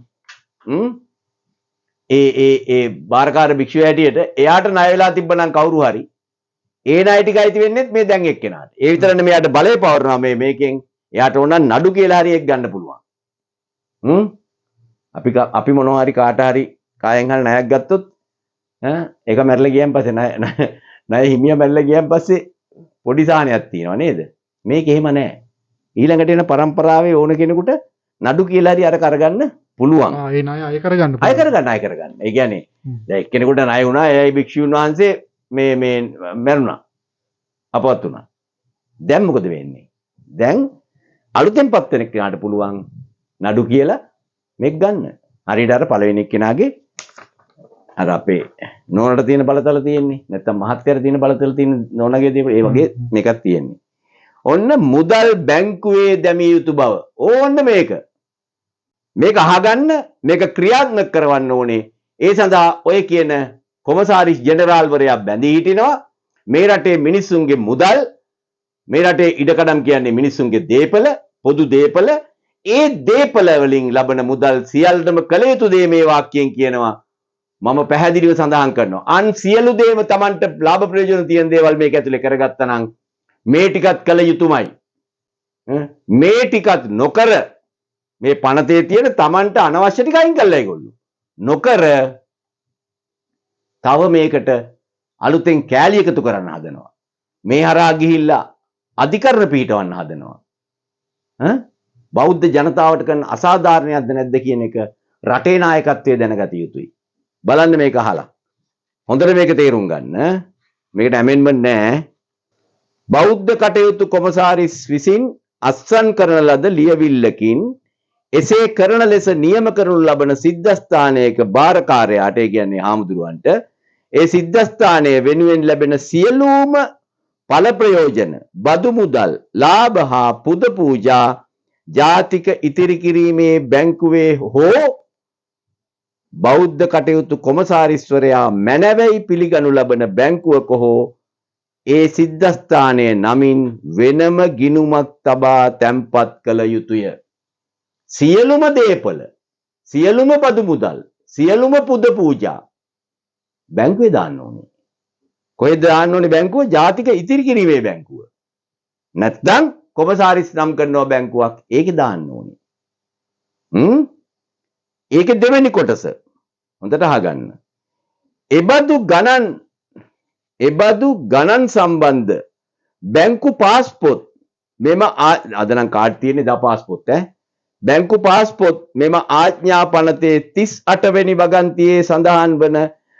ඒ බාරකාර භික්ෂුව හැටියට එයාට ණය වෙලා තිබ්බනම් කවුරු හරි ඒ ණය ටික අයිති වෙන්නේත් මේ දැන් එක්කෙනාට. ඒ විතර නෙමෙයි එයාට බලය පවරනවා මේකෙන් එයාට ඕන නඩු කියලා හරි එක් ගන්න පුළුවන්. අපි මොනවා හරි කාට හරි කායෙන් හරි ණයක් ගත්තොත් ඒක මැරලා ගියන් පස්සේ ණය හිමිය මැරලා ගියන් පස්සේ පොඩි සාහනයක් තියෙනවා නේද? මේක එහෙම නැහැ. ඊළඟට එන પરම්පරාවේ ඕන කෙනෙකුට නඩු කියලා හරි අර කරගන්න පුළුවන්. ඒ ණය අය කරගන්න. අය කරගන්න. ඒ කියන්නේ දැන් එක්කෙනෙකුට ණය වුණා, එයයි භික්ෂුන් වහන්සේ මේ මැරුණා. අපවත් වුණා. දැන් මොකද වෙන්නේ? දැන් අලුතෙන්පත් වෙන කෙනාට පුළුවන් නඩු කියලා මේක ගන්න. හරියට අර පළවෙනි කෙනාගේ අර අපේ නෝනට තියෙන බලතල තියෙන්නේ. නැත්තම් මහත්යට තියෙන බලතල තියෙන නෝනගේ ඒ වගේ මේකක් තියෙන්නේ. ඔන්න මුදල් බැංකුවේ දැමිය යුතු බව. ඕන්න මේක. මේක අහගන්න, මේක ක්‍රියාත්මක කරවන්න ඕනේ. ඒ සඳහා ඔය කියන කොමසාරිස් ජෙනරාල්වරයා බැඳී හිටිනවා. මේ රටේ මිනිස්සුන්ගේ මුදල්, මේ රටේ ඉඩකඩම් කියන්නේ මිනිස්සුන්ගේ දේපල, පොදු දේපල. ඒ දේපල වලින් ලබන මුදල් සියල්ලම කළ යුතු දේ මේ වාක්‍යයෙන් කියනවා. මම පැහැදිලිව සඳහන් කරනවා. අන් සියලු දේම Tamanට ලාභ ප්‍රයෝජන තියෙන දේවල් මේක ඇතුලේ කරගත්තා නම් මේ ටිකත් කළ යුතුමයි. මේ ටිකත් නොකර මේ පනතේ තියෙන Tamanට අනවශ්‍ය ටික අයින් කළා ඒගොල්ලෝ. නොකර තව මේකට අලුතෙන් කෑලි එකතු කරන්න හදනවා. මේ හරහා ගිහිල්ලා අධිකරණ පිටවන්න හදනවා. බෞද්ධ ජනතාවට කරන අසාධාරණයක්ද නැද්ද කියන එක රටේ නායකත්වයේ දැනගත යුතුයි. බලන්න මේක අහලා. හොඳට මේක තේරුම් ගන්න. මේකට ඇමෙන්ඩ්මන්ට් නැහැ. බෞද්ධ කටයුතු කොමසාරිස් විසින් අත්සන් කරන ලද ලියවිල්ලකින් එසේ කරන ලෙස නියම කරනු ලබන සිද්ධාස්ථානයක භාරකාරයාට, ඒ කියන්නේ හාමුදුරුවන්ට, ඒ සිද්ධාස්ථානයේ වෙනුවෙන් ලැබෙන සියලුම ඵල ප්‍රයෝජන, බදු මුදල්, ලාභ හා පුද පූජා ජාතික ඉතිරි කිරීමේ බැංකුවේ හෝ බෞද්ධ කටයුතු කොමසාරිස්වරයා මැනවයි පිළිගනු ලබන බැංකුවක හෝ ඒ සිද්ධාස්ථානයේ නමින් වෙනම ගිණුමක් තබා තැන්පත් කළ යුතුය. සියලුම දේපල, සියලුම බදු මුදල්, සියලුම පුද පූජා බැංකුවේ දාන්න ඕනේ. කොහෙද දාන්න ඕනේ බැංකුව? ජාතික ඉතිරි කිරීමේ බැංකුව. නැත්නම් කොමසාරිස් නම් කරනවා බැංකුවක්, ඒකේ දාන්න ඕනේ. ඒකේ දෙවෙනි කොටස හොඳට අහගන්න. එබඳු ගණන් සම්බන්ධ බැංකු පාස්පෝර්ට් මෙම අද නම් කාඩ් තියෙන්නේ දා පාස්පෝර්ට් බැංකු පාස්පෝර්ට් මෙම ආඥා පනතේ 38 වෙනි වගන්තියේ සඳහන් වන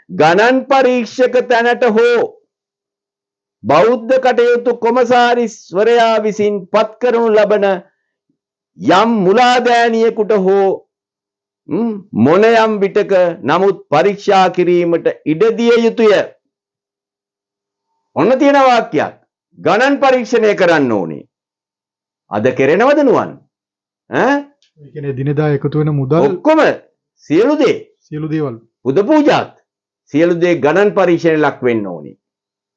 ගණන් පරීක්ෂක තැනට හෝ බෞද්ධ කටයුතු කොමසාරිස්වරයා විසින් පත් කරනු ලබන යම් මුලාදෑනියෙකුට හෝ මොනයම් විටක නමුත් පරීක්ෂා කිරීමට ඉඩ දිය යුතුය. ඔන්න තියෙන වාක්‍යයක්. ගණන් පරීක්ෂණය කරන්න ඕනේ. අද කෙරෙනවද නුවන්? ඒ කියන්නේ දිනදා එකතු වෙන මුදල් ඔක්කොම සියලු දේවල් පුද පූජාත් සියලු දේ ගණන් පරීක්ෂණය ලක් වෙන්න ඕනේ.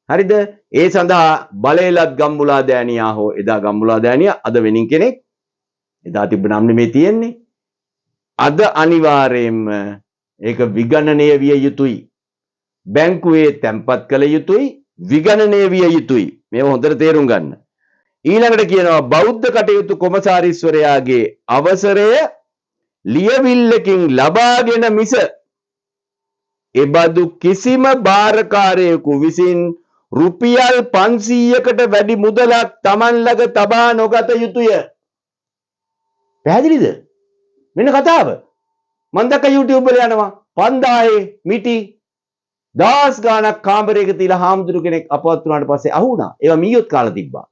හරිද? ඒ සඳහා බලයලත් ගම්මුලා දෑනියා හෝ එදා ගම්මුලා දෑනියා අද වෙනින් කෙනෙක් එදා තිබ්බ නම් නෙමෙයි තියෙන්නේ. අද අනිවාර්යයෙන්ම ඒක විගණනය විය යුතුයි. බැංකුවේ තැන්පත් කළ යුතුයි, විගණනය විය යුතුයි. මේව හොඳට තේරුම් ගන්න. ඊළඟට කියනවා බෞද්ධ කටයුතු කොමසාරිස්වරයාගේ අවසරය ලියවිල්ලකින් ලබාගෙන මිස එබඳු කිසිම භාරකාරයෙකු විසින් රුපියල් 500කට වැඩි මුදලක් Taman ළඟ තබා නොගත යුතුය. පැහැදිලිද? මෙන්න කතාව. මම දැක්ක YouTube වල යනවා 5000 මිටි දහස් ගාණක් කාමරයක තියලා හාමුදුරු කෙනෙක් අපවත් වුණාට පස්සේ අහුණා. ඒවා මීයොත් කාලා තිබ්බා.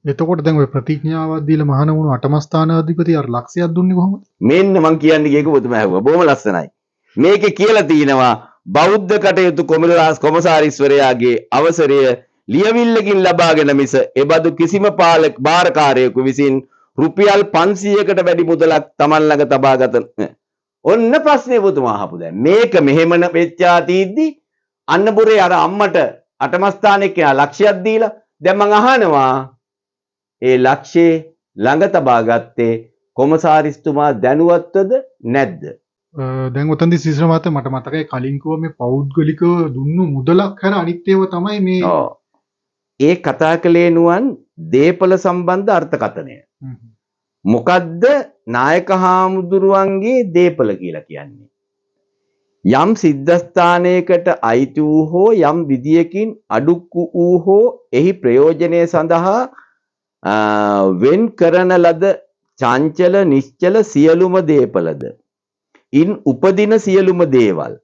එතකොට දැන් ඔය ප්‍රතිඥාවක් දීලා මහාන වුණු අටමස්ථානාධිපති අර ලක්ෂයක් දුන්නේ කොහොමද? මෙන්න මං කියන්නේ ඒක ඔබතුමා ඇහුවා. බොහොම ලස්සනයි. මේකේ කියලා තියෙනවා බෞද්ධ කටයුතු කොමසාරිස්වරයාගේ අවසරය ලියවිල්ලකින් ලබාගෙන මිස එබඳු කිසිම භාරකාරයෙකු විසින් රුපියල් 500කට වැඩි මුදලක් Taman ළඟ තබාගත ඔන්න ප්‍රශ්නේ ඔබතුමා අහපු දැන් මේක මෙහෙම වෙච්චා තීද්දි අන්නපුරේ අර අම්මට අටමස්ථානෙක ලක්ෂයක් දීලා දැන් මං අහනවා ඒ ලක්ෂේ ළඟ තබා ගත්තේ කොමසාරිස්තුමා දැනුවත්වද නැද්ද? දැන් ඔතනදී සිසිර මහත්තයා මට මතකයි කලින් කිව්වා මේ පෞද්ගලිකව දුන්නු මුදලක් හැර අනිත් ඒවා තමයි මේ ඒ කතා කළේ නුවන් දීපල සම්බන්ධ අර්ථකථනය. මොකද්ද නායක හාමුදුරුවන්ගේ දීපල කියලා කියන්නේ? යම් සිද්ධාස්ථානයකට අයිති වූ හෝ යම් විදියකින් අඩුක්කු වූ හෝ එහි ප්‍රයෝජනය සඳහා වෙන් කරන ලද චංචල නිශ්චල සියලුම දීපලද ඉන් උපදින සියලුම දේවල්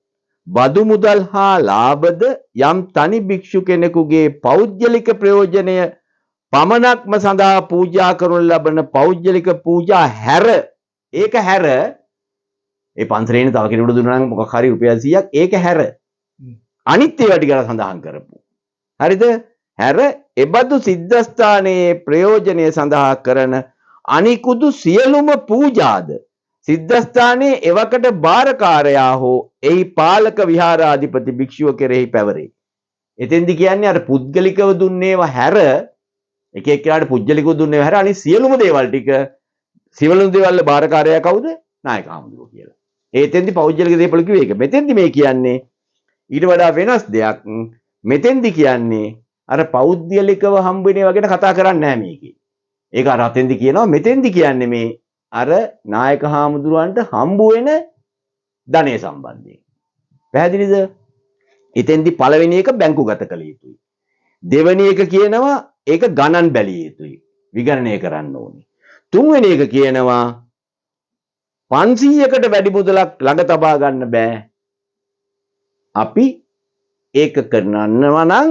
බදු මුදල් හා ලාභද යම් තනි භික්ෂු කෙනෙකුගේ පෞද්ගලික ප්‍රයෝජනය පමණක්ම සඳහා පූජා කරනු ලබන පෞද්ගලික පූජා හැර ඒක හැර ඒ පන්සලේනේ තව කෙනෙකුට දුන්නා නම් මොකක් හරි රුපියල් 100ක් ඒක හැර අනිත් ඒවා ටික සඳහන් කරපු හරිද හැර එබඳු සිද්ධාස්ථානයේ ප්‍රයෝජනය සඳහා කරන අනිකුදු සියලුම පූජාද සිද්ධාස්ථානයේ එවකට බාරකාරයා හෝ එහි පාලක විහාරාධිපති භික්ෂුව කෙරෙහි පැවරේ. එතෙන්දි කියන්නේ අර පුද්ගලිකව දුන්නේව හැර එක එක්කෙනාට පුද්ගලිකව දුන්නේව හැර අනිත් සියලුම දේවල් ටික සියලුම දේවල් බාරකාරයා කවුද? නායක හාමුදුරුවෝ කියලා. එතෙන්දි පෞද්ගලික දේපල කිව්වේ ඒක. මෙතෙන්දි මේ කියන්නේ ඊට වඩා වෙනස් දෙයක්. මෙතෙන්දි කියන්නේ අර පෞද්ගලිකව හම්බෙනේ වගේ කතා කරන්නේ නැහැ මේකේ. ඒක අර අතෙන්දි කියනවා මෙතෙන්දි කියන්නේ මේ අර නායක හාමුදුරුවන්ට හම්බ වෙන ධනය සම්බන්ධයෙන්. පැහැදිලිද? එතෙන්දි පළවෙනි එක බැංකුගත කළ යුතුයි. දෙවෙනි එක කියනවා ඒක ගණන් බැලිය යුතුයි. විගණනය කරන්න ඕනේ. තුන්වෙනි එක කියනවා 500කට වැඩි මුදලක් ළඟ තබා ගන්න බෑ. අපි ඒක කරනවා නම්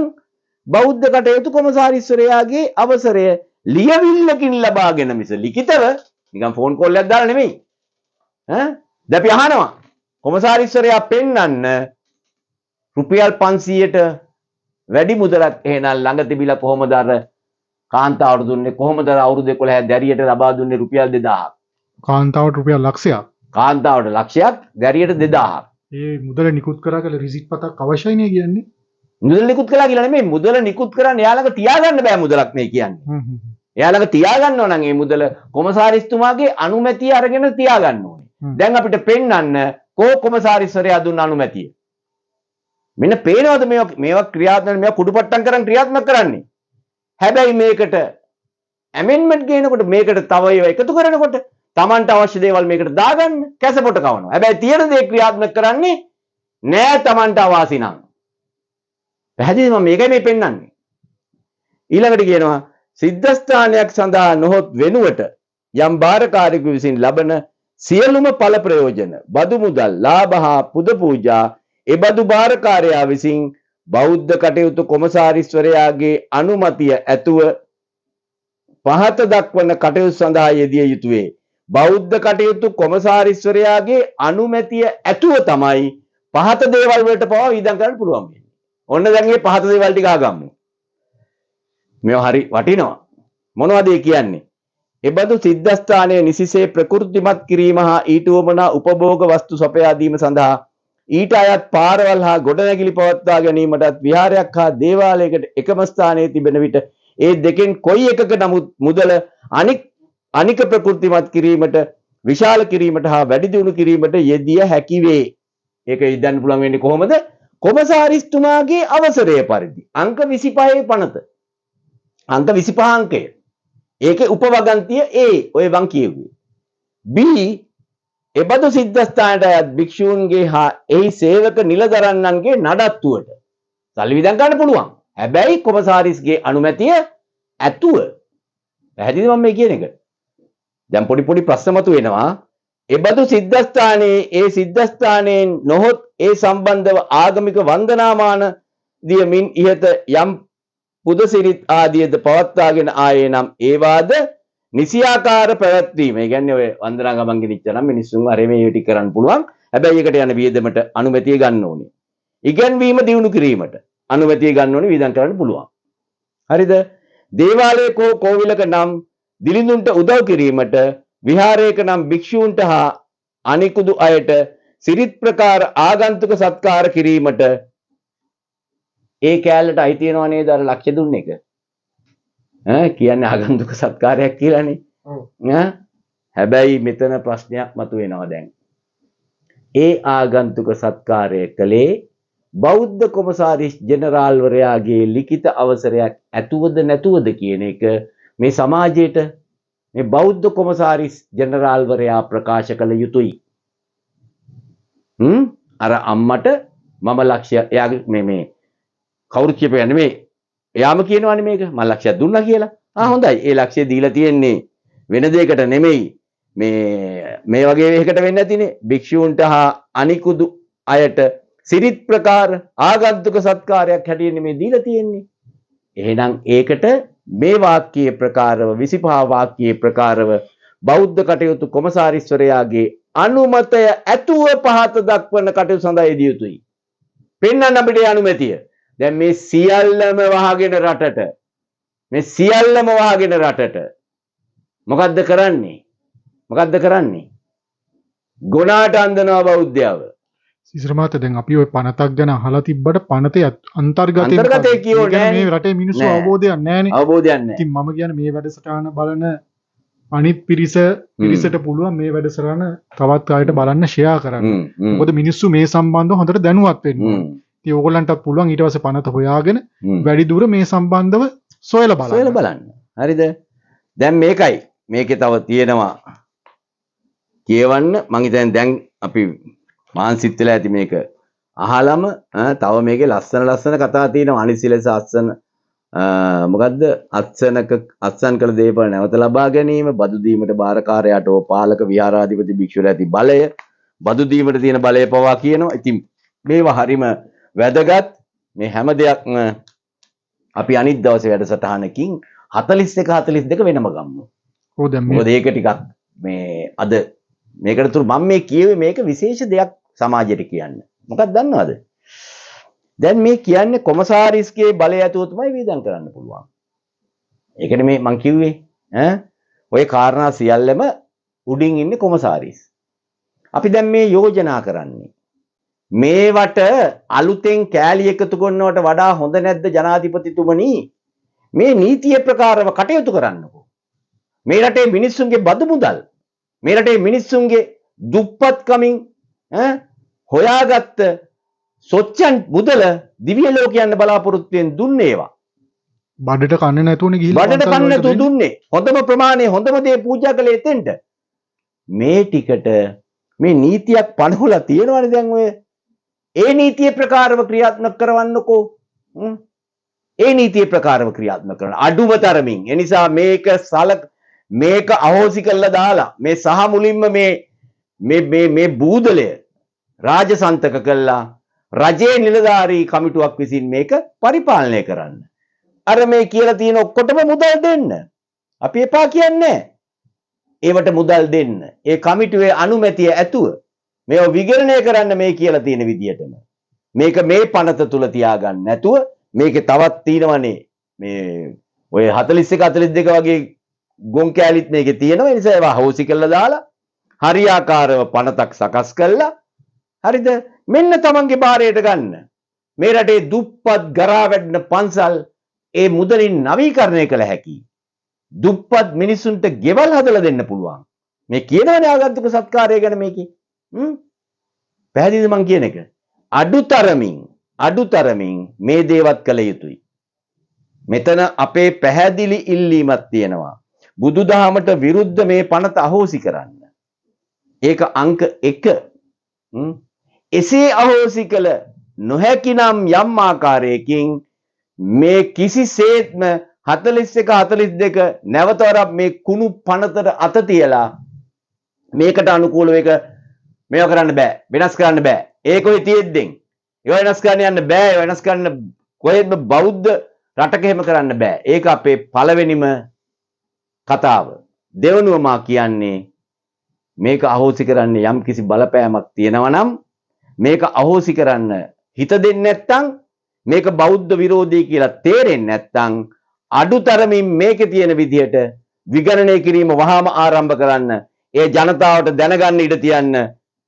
බෞද්ධ කටයුතු කොමසාරිස්වරයාගේ අවසරය ලියවිල්ලකින් ලබාගෙන මිස ලිඛිතව නිකන් ෆෝන් කෝල් එකක් දාලා නෙමෙයි. දැන් අපි අහනවා කොමසාරිස්වරයා පෙන්වන්න රුපියල් 500ට වැඩි මුදලක් එහෙනම් ළඟ තිබිලා කොහොමද අර කාන්තාවට දුන්නේ කොහොමද අවුරුදු 11 දැරියට ලබා දුන්නේ රුපියල් 2000ක් කාන්තාවට රුපියල් ලක්ෂයක් කාන්තාවට ලක්ෂයක් දැරියට 2000ක් ඒ මුදල නිකුත් කරා කියලා රිසිට් පතක් අවශ්‍යයි නේ කියන්නේ මුදල නිකුත් කළා කියලා නෙමෙයි මුදල නිකුත් කරන්න එයාලඟ තියාගන්න බෑ මුදලක් නේ කියන්නේ එයාලඟ තියාගන්නව නම් ඒ මුදල කොමසාරිස්තුමාගේ අනුමැතිය අරගෙන තියාගන්න ඕනේ දැන් අපිට පෙන්වන්න කොමසාරිස්වරයා දුන්න අනුමැතිය මෙන්න පේනවද මේවා ක්‍රියාත්මක මේවා කුඩුපට්ටම් කරන් ක්‍රියාත්මක කරන්නේ හැබැයි මේකට ඇමෙන්ඩ්මන්ට් ගේනකොට මේකට තව ඒවා එකතු කරනකොට Tamanට අවශ්‍ය දේවල් මේකට දාගන්න කැසපොට කවනවා හැබැයි තියෙන දේ ක්‍රියාත්මක කරන්නේ නෑ Tamanට අවාසි නම් පැහැදිලිද මම මේකයි මේ පෙන්වන්නේ ඊළඟට කියනවා සිද්ධාස්ථානයක් සඳහා නොහොත් වෙනුවට යම් බාරකාරයෙකු විසින් ලබන සියලුම ඵල ප්‍රයෝජන බදු මුදල් ලාභ හා පුද පූජා එබඳු බාරකාරයා විසින් බෞද්ධ කටයුතු කොමසාරිස්වරයාගේ අනුමැතිය ඇතුව පහත දක්වන කටයුතු සඳහා යෙදිය යුතුය. බෞද්ධ කටයුතු කොමසාරිස්වරයාගේ අනුමැතිය ඇතුව තමයි පහත දේවල් වලට පවා වියදම් කරන්න පුළුවන් වෙන්නේ. ඔන්න දැන් මේ පහත දේවල් ටික ආගමු. මේවා හරි වටිනවා. මොනවද ඒ කියන්නේ? එබඳු සිද්ධාස්ථානයේ නිසිසේ ප්‍රකෘතිමත් කිරීම හා ඊට වමනා උපභෝග වස්තු සපයා දීම සඳහා ඊට අයත් පාරවල් හා ගොඩනැගිලි පවත්වා ගැනීමටත් විහාරයක් හා දේවාලයකට එකම ස්ථානයේ තිබෙන විට ඒ දෙකෙන් කොයි එකක නමුත් මුදල අනික ප්‍රකෘතිමත් කිරීමට විශාල කිරීමට හා වැඩි දියුණු කිරීමට යෙදිය හැකි වේ. ඒක ඉදන්න පුළුවන් වෙන්නේ කොහොමද? කොමසාරිස්තුමාගේ අවසරය පරිදි. අංක 25 පනත. අංක 25 අංකය. ඒකේ උපවගන්තිය A ඔය වන් කියුවේ. B එබඳු සිද්ධාස්ථානයට භික්ෂූන්ගේ හා එහි සේවක නිලදරන්නන්ගේ නඩත්තුවට සල්ලි විදන් ගන්න පුළුවන්. හැබැයි කොමසාරිස්ගේ අනුමැතිය ඇතුව. පැහැදිලිද මම මේ කියන එක? දැන් පොඩි ප්‍රශ්න මතුවෙනවා. එබඳු සිද්ධාස්ථානයේ ඒ සිද්ධාස්ථානයෙන් නොහොත් ඒ සම්බන්ධව ආගමික වන්දනාමාන දියමින් ඉහත යම් පුදසිරිත් ආදියද පවත්වාගෙන ආයේ නම් ඒවාද නිසියාකාර පැවැත්වීම. ඒ කියන්නේ ඔය වන්දනා ගමන් ගෙනිච්ච නම් මිනිස්සුන් අර මේ ටික කරන්න පුළුවන්. හැබැයි ඒකට යන වියදමට අනුමැතිය ගන්න ඕනේ. ඉගැන්වීම දියුණු කිරීමට අනුමැතිය ගන්න ඕනේ වියදම් කරන්න පුළුවන්. හරිද? දේවාලයක කෝවිලක නම් දිලිඳුන්ට උදව් කිරීමට විහාරයක නම් භික්ෂූන්ට හා අනිකුදු අයට සිරිත් ප්‍රකාර ආගන්තුක සත්කාර කිරීමට ඒ කෑල්ලට අයිති වෙනව නේද අර ලක්ෂ දුන්න එක? කියන්නේ ආගන්තුක සත්කාරයක් කියලානේ. හැබැයි මෙතන ප්‍රශ්නයක් මතුවෙනවා දැන්. ඒ ආගන්තුක සත්කාරය කළේ බෞද්ධ කොමසාරිස් ජෙනරාල්වරයාගේ ලිඛිත අවසරයක් ඇතුවද නැතුවද කියන එක මේ සමාජයට මේ බෞද්ධ කොමසාරිස් ජෙනරාල්වරයා ප්‍රකාශ කළ යුතුයි. අර අම්මට මම ලක්ෂය එයාගේ මේ කවුරුත් කියපේ නෙමෙයි. එයාම කියනවානේ මේක මම ලක්ෂයක් දුන්නා කියලා. හොඳයි. ඒ ලක්ෂය දීලා තියෙන්නේ වෙන දෙයකට නෙමෙයි. මේ වගේ එකකට වෙන්නේ නැතිනේ. භික්ෂූන්ට හා අනිකුදු අයට සිරිත් ප්‍රකාර ආගන්තුක සත්කාරයක් හැටියට මේ දීලා තියෙන්නේ. එහෙනම් ඒකට මේ වාක්‍යයේ ප්‍රකාරව 25 වාක්‍යයේ ප්‍රකාරව බෞද්ධ කටයුතු කොමසාරිස්වරයාගේ අනුමතය ඇතුව පහත දක්වන කටයුතු සඳහා යෙදිය යුතුයි. පෙන්වන්න අපිට අනුමැතිය. දැන් මේ සියල්ලම වහගෙන රටට මොකද්ද කරන්නේ? ගුණාට අන්දනවා බෞද්ධයව. සිසරමාත දැන් අපි ওই පනතක් ගැන අහලා තිබ්බට පනතේ අන්තර්ගතය කියෝනේ මේ රටේ මිනිස්සු අවබෝධයක් නැහැනේ. අවබෝධයක් නැහැ. ඉතින් මම කියන්නේ මේ වැඩසටහන බලන අනිත් පිරිසට පුළුවන් මේ වැඩසටහන තවත් අයට බලන්න ෂෙයා කරන්න. මොකද මිනිස්සු මේ සම්බන්ධව හොඳට දැනුවත් වෙන්න ඕන. ඉතින් ඕගොල්ලන්ටත් පුළුවන් ඊට පස්සේ පනත හොයාගෙන වැඩි දුර මේ සම්බන්ධව සොයලා බලන්න. හරිද? දැන් මේකයි. මේකේ තව තියෙනවා කියවන්න. මං හිතන්නේ දැන් අපි මානසික වෙලා ඇති මේක අහලම තව මේකේ ලස්සන කතා තියෙනවා. අනිසිලස අස්සන මොකද්ද? අත්සන් කළ දේපල නැවත ලබා ගැනීම, බදු දීමට බාරකාරයාට ඕ පාලක විහාරාධිපති භික්ෂුවල ඇති බලය, බදු දීමට තියෙන බලය පවා කියනවා. ඉතින් මේවා හරිම වැදගත්. මේ හැම දෙයක්ම අපි අනිත් දවසේ වැඩසටහනකින් 41 42 වෙනම ගමු. මොකද ඒක ටිකක් මේ අද මේකට තුරු මම මේ කියුවේ මේක විශේෂ දෙයක් සමාජයට කියන්න. මොකක්ද දන්නවද? දැන් මේ කියන්නේ කොමසාරිස්ගේ බලය ඇතුව තමයි වියදම් කරන්න පුළුවන්. ඒකනේ මේ මං කිව්වේ ඔය කාරණා සියල්ලම උඩින් ඉන්නේ කොමසාරිස්. අපි දැන් මේ යෝජනා කරන්නේ මේවට අලුතෙන් කෑලි එකතු කරනවට වඩා හොඳ නැද්ද ජනාධිපතිතුමනි? මේ නීතිය ප්‍රකාරව කටයුතු කරන්නකෝ. මේ රටේ මිනිස්සුන්ගේ බදු මුදල්, මේ රටේ මිනිස්සුන්ගේ දුප්පත්කමින් හොයාගත්ත සොච්චන් මුදල දිව්‍ය ලෝකයන් බලාපොරොත්තුෙන් දුන්නේ ඒවා. බඩට කන්නේ නැතුවනේ ගිහිල්ලා බඩට කන්නේ නැතුව දුන්නේ. හොඳම ප්‍රමාණය හොඳම දේ පූජා කළේ එතෙන්ට. මේ ටිකට මේ නීතියක් පනවලා තියෙනවනේ දැන් ඔය. ඒ නීතිය ප්‍රකාරව ක්‍රියාත්මක කරවන්නකෝ. ඒ නීතිය ප්‍රකාරව ක්‍රියාත්මක කරන අඩුම තරමින්. ඒ නිසා මේක අහෝසි කරලා දාලා මේ සහ මුලින්ම මේ බූදලය රාජසන්තක කළා රජයේ නිලධාරී කමිටුවක් විසින් මේක පරිපාලනය කරන්න. අර මේ කියලා තියෙන ඔක්කොටම මුදල් දෙන්න. අපි එපා කියන්නේ ඒවට මුදල් දෙන්න. ඒ කමිටුවේ අනුමැතිය ඇතුව මේව විගණනය කරන්න මේ කියලා තියෙන විදියටම. මේක මේ පනත තුල තියාගන්න නැතුව මේකේ තවත් තියෙනවනේ මේ ඔය 41 42 වගේ ගොන් කැලිත් මේකේ තියෙනවා. ඒ නිසා ඒවා හොසි කරලා දාලා හරියාකාරව පනතක් සකස් කළා. හරිද? මෙන්න තමන්ගේ බාරයට ගන්න. මේ රටේ දුප්පත් ගරා වැඩන පන්සල් ඒ මුදලින් නවීකරණය කළ හැකි. දුප්පත් මිනිසුන්ට ගෙවල් හදලා දෙන්න පුළුවන්. මේ කියනවනේ ආගන්තුක සත්කාරය ගැන මේකේ. පැහැදිලිද මං කියන එක? අඩුතරමින් මේ දේවත් කළ යුතුයි. මෙතන අපේ පැහැදිලි ඉල්ලීමක් තියෙනවා. බුදුදහමට විරුද්ධ මේ පනත අහෝසි කරන්න. ඒක අංක 1. එසේ අහෝසි කළ නොහැකි නම් යම් ආකාරයකින් මේ කිසිසේත්ම 41 42 නැවත වරක් මේ කුණු පනතට අත තියලා මේකට අනුකූලව ඒක මේව කරන්න බෑ, වෙනස් කරන්න බෑ. ඒක ඔය තියෙද්දෙන් ඒව වෙනස් කරන්න යන්න බෑ. ඒව වෙනස් කරන්න කොහෙත්ම බෞද්ධ රටක එහෙම කරන්න බෑ. ඒක අපේ පළවෙනිම කතාව. දෙවනුව මා කියන්නේ මේක අහෝසි කරන්න යම් කිසි බලපෑමක් තියෙනවා නම් මේක අහෝසි කරන්න හිත දෙන්නේ නැත්නම් මේක බෞද්ධ විරෝධී කියලා තේරෙන්නේ නැත්නම් අඩුතරමින් මේකේ තියෙන විදියට විගණනය කිරීම වහාම ආරම්භ කරන්න. ඒ ජනතාවට දැනගන්න ඉඩ තියන්න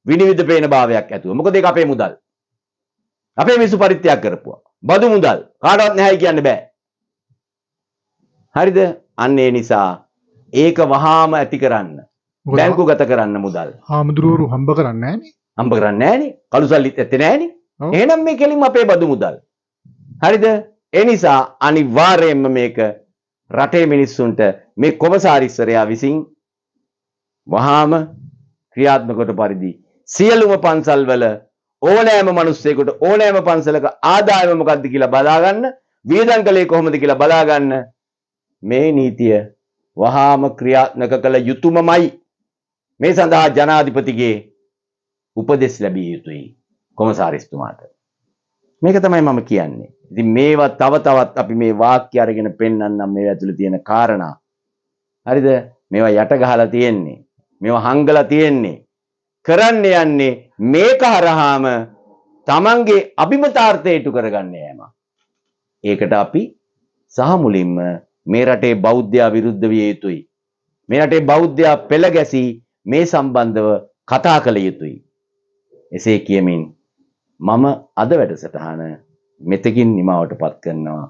විනිවිද පේන භාවයක් ඇතුව. මොකද ඒක අපේ මුදල්. අපේ මිනිස්සු පරිත්‍යාග කරපුවා. බදු මුදල් කාටවත් නැහැයි කියන්න බෑ. හරිද? අන්න ඒ නිසා ඒක වහාම ඇති කරන්න. බැංකුගත කරන්න මුදල්. හාමුදුරුවරු හම්බ කරන්නේ නැහනේ. හම්බ කරන්නේ නැහනේ. කළු සල්ලිත් ඇත්තේ නැහනේ. ඔව්. එහෙනම් මේ කෙලින්ම අපේ බදු මුදල්. හරිද? ඒ නිසා අනිවාර්යයෙන්ම මේක රටේ මිනිස්සුන්ට මේ කොමසාරිස්වරයා විසින් වහාම ක්‍රියාත්මක කොට පරිදි සියලුම පන්සල්වල ඕනෑම මිනිස්සෙකුට ඕනෑම පන්සලක ආදායම මොකක්ද කියලා බලා ගන්න, වියදම් කලේ කොහොමද කියලා බලා ගන්න මේ නීතිය වහාම ක්‍රියාත්මක කළ යුතුයමයි. මේ සඳහා ජනාධිපතිගේ උපදෙස් ලැබිය යුතුයි කොමසාරිස්තුමාට. මේක තමයි මම කියන්නේ. ඉතින් මේවා තව තවත් අපි මේ වාක්‍ය අරගෙන පෙන්නන්නම් මේ ඇතුළේ තියෙන කාරණා. හරිද? මේවා යට ගහලා තියෙන්නේ. මේවා හංගලා තියෙන්නේ. කරන්න යන්නේ මේක හරහාම තමන්ගේ අභිමතාර්ථය ඉටු කරගන්න යෑම. ඒකට අපි සහ මුලින්ම මේ රටේ බෞද්ධයා විරුද්ධ විය යුතුයි. මේ රටේ බෞද්ධයා පෙළ ගැසී මේ සම්බන්ධව කතා කළ යුතුයි. එසේ කියමින් මම අද වැඩසටහන මෙතකින් නිමවට පත් කරනවා.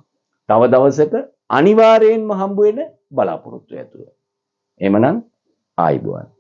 තව දවසක අනිවාර්යයෙන්ම හම්බ වෙන බලාපොරොත්තු ඇතුව. එමනම් ආයිබෝවන්.